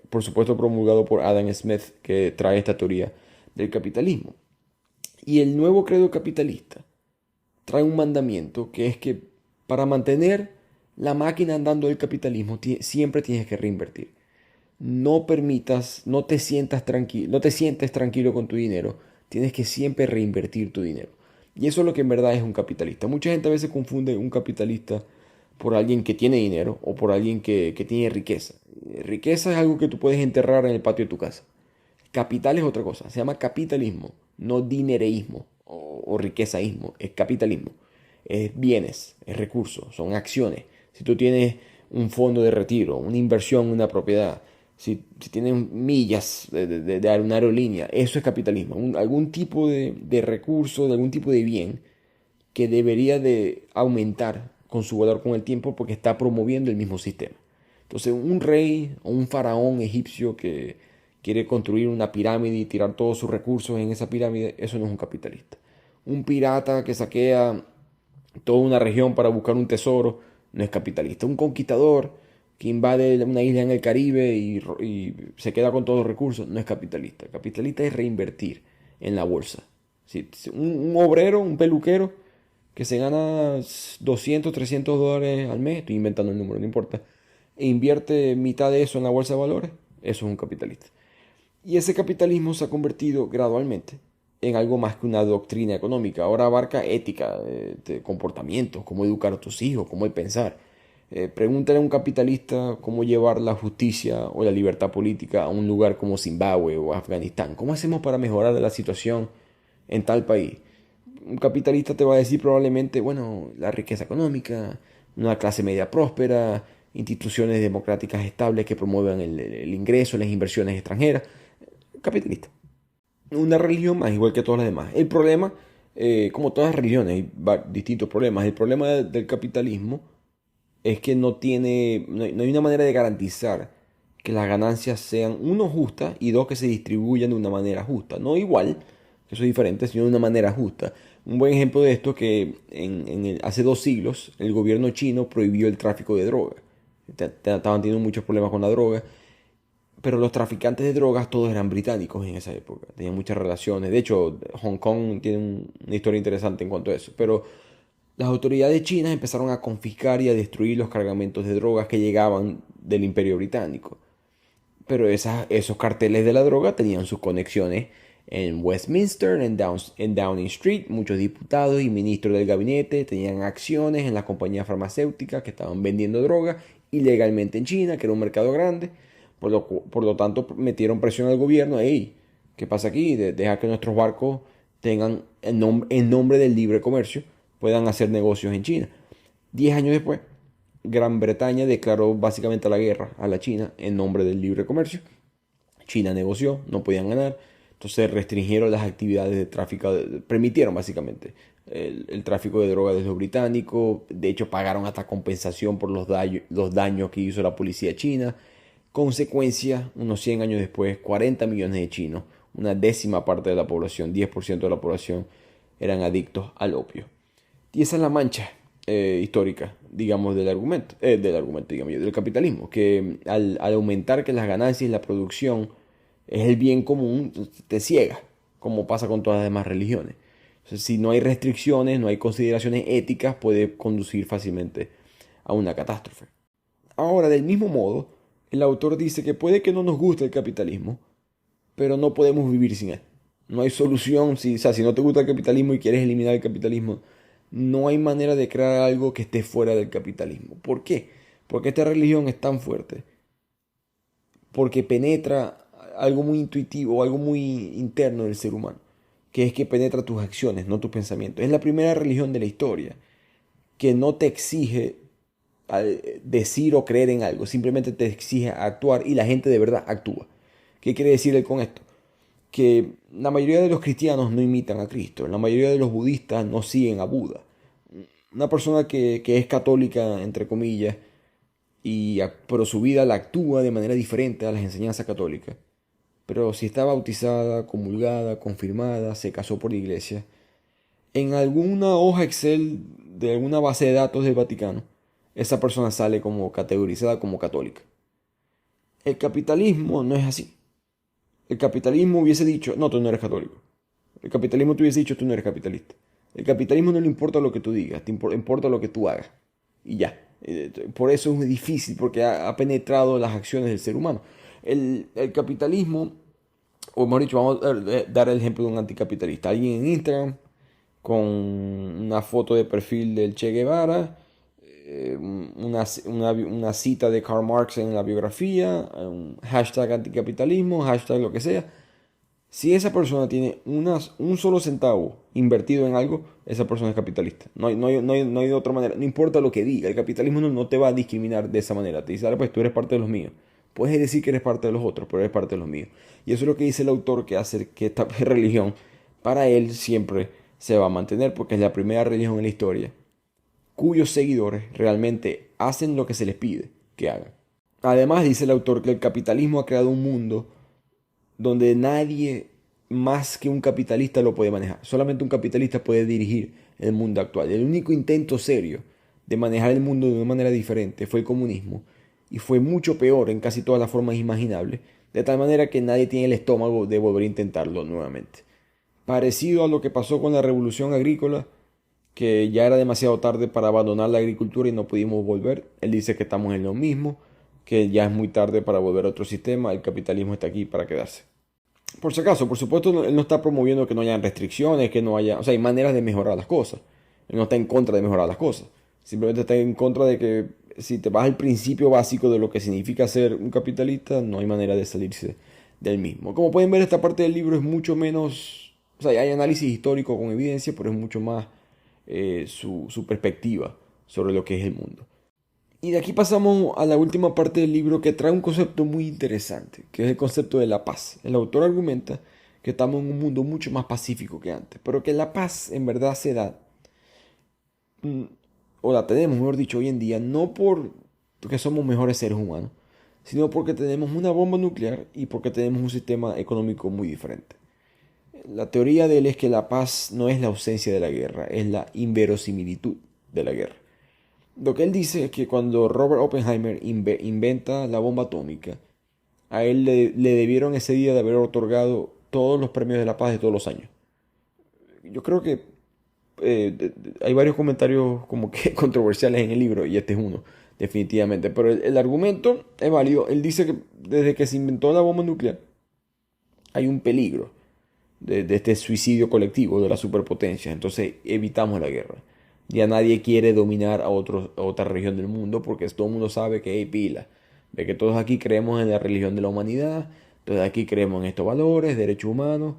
Por supuesto promulgado por Adam Smith, que trae esta teoría del capitalismo. Y el nuevo credo capitalista trae un mandamiento que es que para mantener la máquina andando del capitalismo siempre tienes que reinvertir. No te sientas tranquilo con tu dinero, tienes que siempre reinvertir tu dinero. Y eso es lo que en verdad es un capitalista. Mucha gente a veces confunde un capitalista por alguien que tiene dinero o por alguien que tiene riqueza. Riqueza es algo que tú puedes enterrar en el patio de tu casa. Capital es otra cosa, se llama capitalismo, no dinereísmo o riquezaísmo, es capitalismo. Es bienes, es recursos, son acciones. Si tú tienes un fondo de retiro, una inversión en una propiedad, si tienes millas de una aerolínea, eso es capitalismo. Algún tipo de recurso, de algún tipo de bien que debería de aumentar con su valor con el tiempo porque está promoviendo el mismo sistema. Entonces un rey o un faraón egipcio que quiere construir una pirámide y tirar todos sus recursos en esa pirámide, eso no es un capitalista. Un pirata que saquea toda una región para buscar un tesoro, no es capitalista. Un conquistador que invade una isla en el Caribe y se queda con todos los recursos, no es capitalista. Capitalista es reinvertir en la bolsa. Un obrero, un peluquero que se gana 200, 300 dólares al mes, estoy inventando el número, no importa, e invierte mitad de eso en la bolsa de valores, eso es un capitalista. Y ese capitalismo se ha convertido gradualmente en algo más que una doctrina económica. Ahora abarca ética, de comportamientos, cómo educar a tus hijos, cómo pensar. Pregúntale a un capitalista cómo llevar la justicia o la libertad política a un lugar como Zimbabue o Afganistán. ¿Cómo hacemos para mejorar la situación en tal país? Un capitalista te va a decir probablemente, bueno, la riqueza económica, una clase media próspera, instituciones democráticas estables que promuevan el ingreso, las inversiones extranjeras. Capitalista. Una religión más, igual que todas las demás. El problema, como todas las religiones, hay distintos problemas. El problema del capitalismo es que no hay una manera de garantizar que las ganancias sean, uno, justas y dos, que se distribuyan de una manera justa. No igual, que eso es diferente, sino de una manera justa. Un buen ejemplo de esto es que hace 2 siglos el gobierno chino prohibió el tráfico de droga. Estaban teniendo muchos problemas con la droga. Pero los traficantes de drogas todos eran británicos en esa época. Tenían muchas relaciones. De hecho, Hong Kong tiene una historia interesante en cuanto a eso. Pero las autoridades chinas empezaron a confiscar y a destruir los cargamentos de drogas que llegaban del Imperio Británico. Pero esos carteles de la droga tenían sus conexiones en Westminster, en Downing Street. Muchos diputados y ministros del gabinete tenían acciones en las compañías farmacéuticas que estaban vendiendo droga ilegalmente en China, que era un mercado grande. Por lo tanto, metieron presión al gobierno. Hey, ¿qué pasa aquí? Deja que nuestros barcos tengan, en nombre del libre comercio, puedan hacer negocios en China. 10 años después, Gran Bretaña declaró básicamente la guerra a la China en nombre del libre comercio. China negoció, no podían ganar. Entonces restringieron las actividades de tráfico, permitieron básicamente el tráfico de drogas de los británicos. De hecho, pagaron hasta compensación por los daños que hizo la policía china. Consecuencia, unos 100 años después, 40 millones de chinos una décima parte de la población, 10% de la población, eran adictos al opio. Y esa es la mancha histórica, digamos, del capitalismo, que al aumentar que las ganancias y la producción es el bien común, te ciega, como pasa con todas las demás religiones. Entonces, si no hay restricciones, no hay consideraciones éticas, puede conducir fácilmente a una catástrofe. Ahora, del mismo modo, el autor dice que puede que no nos guste el capitalismo, pero no podemos vivir sin él. No hay solución, si no te gusta el capitalismo y quieres eliminar el capitalismo, no hay manera de crear algo que esté fuera del capitalismo. ¿Por qué? Porque esta religión es tan fuerte, porque penetra algo muy intuitivo, algo muy interno del ser humano, que es que penetra tus acciones, no tus pensamientos. Es la primera religión de la historia que no te exige decir o creer en algo, simplemente te exige actuar y la gente de verdad actúa. ¿Qué quiere decir él con esto? Que la mayoría de los cristianos no imitan a Cristo, la mayoría de los budistas no siguen a Buda. Una persona que es católica, entre comillas, pero su vida la actúa de manera diferente a las enseñanzas católicas. Pero si está bautizada, comulgada, confirmada, se casó por la iglesia, en alguna hoja Excel de alguna base de datos del Vaticano, esa persona sale como categorizada como católica. El capitalismo no es así. El capitalismo hubiese dicho, no, tú no eres católico. El capitalismo te hubiese dicho, tú no eres capitalista. El capitalismo no le importa lo que tú digas, te importa lo que tú hagas. Y ya. Por eso es muy difícil, porque ha penetrado las acciones del ser humano. El capitalismo, o mejor dicho, vamos a dar el ejemplo de un anticapitalista. Alguien en Instagram con una foto de perfil del Che Guevara, una cita de Karl Marx en la biografía, un hashtag anticapitalismo, hashtag lo que sea. Si esa persona tiene un solo centavo invertido en algo, esa persona es capitalista. No hay de otra manera. No importa lo que diga, el capitalismo no te va a discriminar de esa manera. Te dice, ahora pues tú eres parte de los míos. Puedes decir que eres parte de los otros, pero eres parte de los míos. Y eso es lo que dice el autor, que hace que esta religión, para él, siempre se va a mantener, porque es la primera religión en la historia cuyos seguidores realmente hacen lo que se les pide que hagan. Además, dice el autor que el capitalismo ha creado un mundo donde nadie más que un capitalista lo puede manejar. Solamente un capitalista puede dirigir el mundo actual. El único intento serio de manejar el mundo de una manera diferente fue el comunismo, y fue mucho peor en casi todas las formas imaginables, de tal manera que nadie tiene el estómago de volver a intentarlo nuevamente. Parecido a lo que pasó con la revolución agrícola, que ya era demasiado tarde para abandonar la agricultura y no pudimos volver. Él dice que estamos en lo mismo, que ya es muy tarde para volver a otro sistema, el capitalismo está aquí para quedarse. Por si acaso, por supuesto, él no está promoviendo que no hayan restricciones, que no haya... O sea, hay maneras de mejorar las cosas. Él no está en contra de mejorar las cosas. Simplemente está en contra de que si te vas al principio básico de lo que significa ser un capitalista, no hay manera de salirse del mismo. Como pueden ver, esta parte del libro es mucho menos... O sea, hay análisis histórico con evidencia, pero es mucho más su perspectiva sobre lo que es el mundo. Y de aquí pasamos a la última parte del libro, que trae un concepto muy interesante, que es el concepto de la paz. El autor argumenta que estamos en un mundo mucho más pacífico que antes, pero que la paz en verdad se da, o la tenemos, mejor dicho, hoy en día, no porque somos mejores seres humanos, sino porque tenemos una bomba nuclear y porque tenemos un sistema económico muy diferente. La teoría de él es que la paz no es la ausencia de la guerra, es la inverosimilitud de la guerra. Lo que él dice es que cuando Robert Oppenheimer inventa la bomba atómica, a él le debieron ese día de haber otorgado todos los premios de la paz de todos los años. Yo creo que hay varios comentarios como que controversiales en el libro, y este es uno, definitivamente. Pero el argumento es válido. Él dice que desde que se inventó la bomba nuclear hay un peligro de este suicidio colectivo de las superpotencias. Entonces evitamos la guerra. Ya nadie quiere dominar a otra región del mundo, porque todo el mundo sabe que hay pila. Ve que todos aquí creemos en la religión de la humanidad, todos aquí creemos en estos valores, derechos humanos.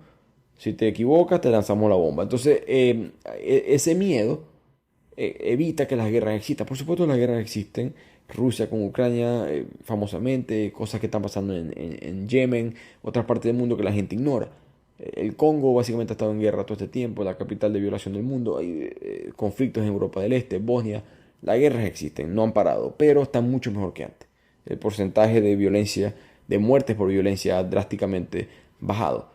Si te equivocas, te lanzamos la bomba. Entonces, ese miedo evita que las guerras existan. Por supuesto, las guerras existen. Rusia con Ucrania, famosamente, cosas que están pasando en Yemen, otras partes del mundo que la gente ignora. El Congo básicamente ha estado en guerra todo este tiempo, la capital de violación del mundo. Hay conflictos en Europa del Este, Bosnia. Las guerras existen, no han parado, pero están mucho mejor que antes. El porcentaje de violencia, de muertes por violencia, ha drásticamente bajado.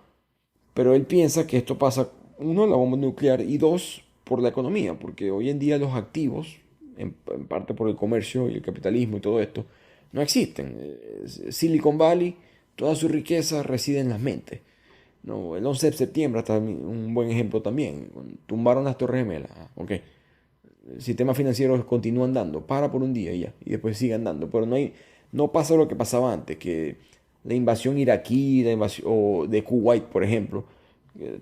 Pero él piensa que esto pasa, uno, la bomba nuclear, y dos, por la economía, porque hoy en día los activos, en parte por el comercio y el capitalismo y todo esto, no existen. Silicon Valley, toda su riqueza reside en las mentes. No, el 11 de septiembre está un buen ejemplo también. Tumbaron las Torres Gemelas. Okay. El sistema financiero continúa andando, para por un día y ya, y después sigue andando. Pero no pasa lo que pasaba antes, que la invasión iraquí, la invasión o de Kuwait, por ejemplo,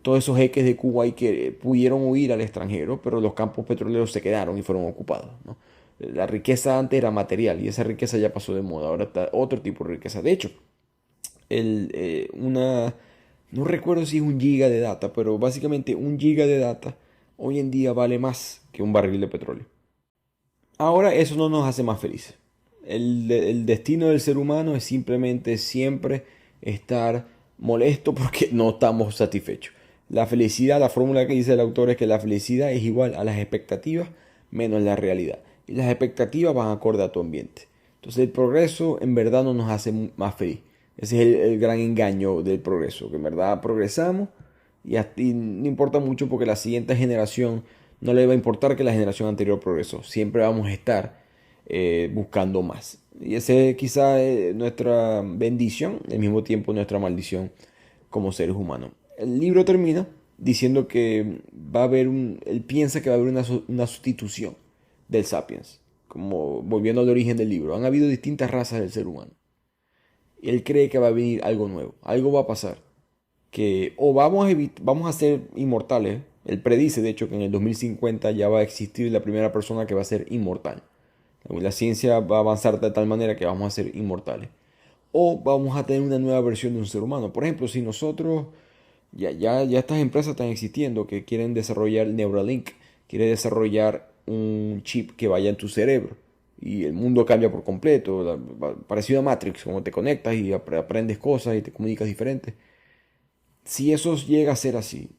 todos esos jeques de Kuwait que pudieron huir al extranjero, pero los campos petroleros se quedaron y fueron ocupados, ¿no? La riqueza antes era material y esa riqueza ya pasó de moda, ahora está otro tipo de riqueza. De hecho, no recuerdo si es 1 giga de data, pero básicamente 1 giga de data hoy en día vale más que un barril de petróleo. Ahora eso no nos hace más felices. El destino del ser humano es simplemente siempre estar molesto porque no estamos satisfechos. La felicidad, la fórmula que dice el autor es que la felicidad es igual a las expectativas menos la realidad. Y las expectativas van acorde a tu ambiente. Entonces el progreso en verdad no nos hace más feliz. Ese es el gran engaño del progreso, que en verdad progresamos y no importa mucho porque la siguiente generación no le va a importar que la generación anterior progresó. Siempre vamos a estar buscando más. Y esa quizá es nuestra bendición, al mismo tiempo nuestra maldición como seres humanos. El libro termina diciendo que él piensa que va a haber una sustitución del Sapiens, como volviendo al origen del libro. Han habido distintas razas del ser humano. Y él cree que va a venir algo nuevo, algo va a pasar, que o vamos a ser inmortales. Él predice, de hecho, que en el 2050 ya va a existir la primera persona que va a ser inmortal. La ciencia va a avanzar de tal manera que vamos a ser inmortales. O vamos a tener una nueva versión de un ser humano. Por ejemplo, si nosotros, ya estas empresas están existiendo que quieren desarrollar Neuralink, quiere desarrollar un chip que vaya en tu cerebro. Y el mundo cambia por completo, parecido a Matrix, como te conectas y aprendes cosas y te comunicas diferente. Si eso llega a ser así,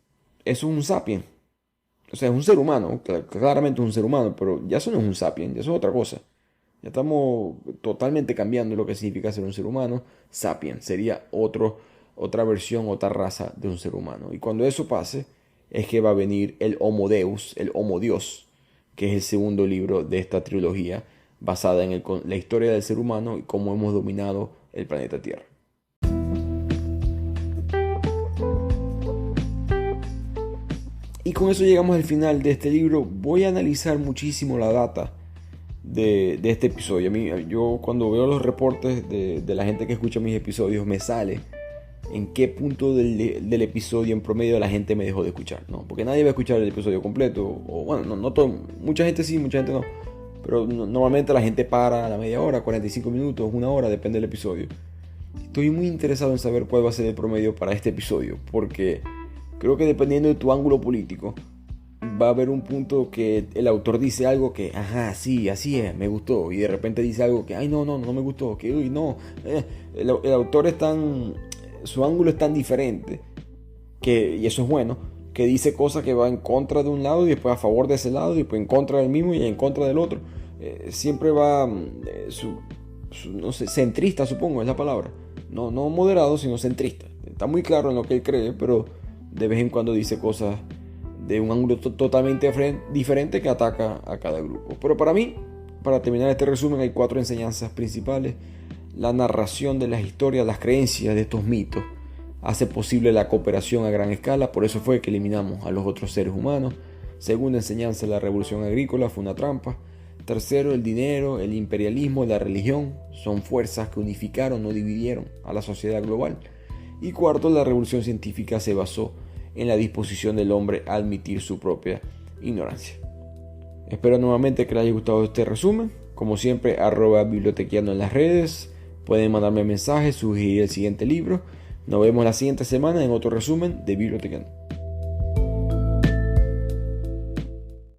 eso es un sapien. O sea, es un ser humano, claramente es un ser humano, pero ya eso no es un sapien, ya eso es otra cosa. Ya estamos totalmente cambiando lo que significa ser un ser humano. Sapien sería otra versión, otra raza de un ser humano. Y cuando eso pase, es que va a venir el Homo Deus, el Homo Dios, que es el segundo libro de esta trilogía, basada en la historia del ser humano y cómo hemos dominado el planeta Tierra. Y con eso llegamos al final de este libro. Voy a analizar muchísimo la data de este episodio. Yo cuando veo los reportes de la gente que escucha mis episodios, me sale en qué punto del episodio en promedio la gente me dejó de escuchar, ¿no? Porque nadie va a escuchar el episodio completo. O bueno, no todo, mucha gente sí, mucha gente no. Pero normalmente la gente para a la media hora, 45 minutos, 1 hora, depende del episodio. Estoy muy interesado en saber cuál va a ser el promedio para este episodio, porque creo que dependiendo de tu ángulo político, va a haber un punto que el autor dice algo que, ajá, sí, así es, me gustó. Y de repente dice algo que, ay, no me gustó, que, uy, no. El autor su ángulo es tan diferente, y eso es bueno, que dice cosas que va en contra de un lado y después a favor de ese lado y después en contra del mismo y en contra del otro. Siempre va no sé, centrista, supongo es la palabra. No moderado, sino centrista. Está muy claro en lo que él cree, pero de vez en cuando dice cosas de un ángulo totalmente diferente que ataca a cada grupo. Pero para mí, para terminar este resumen, hay 4 enseñanzas principales. La narración de las historias, las creencias de estos mitos hace posible la cooperación a gran escala, por eso fue que eliminamos a los otros seres humanos. Segunda enseñanza, la revolución agrícola fue una trampa. Tercero, el dinero, el imperialismo y la religión son fuerzas que unificaron, no dividieron a la sociedad global. Y cuarto, la revolución científica se basó en la disposición del hombre a admitir su propia ignorancia. Espero nuevamente que les haya gustado este resumen. Como siempre, @bibliotequiano en las redes. Pueden mandarme mensajes, sugerir el siguiente libro. Nos vemos la siguiente semana en otro resumen de Bibliotequiano.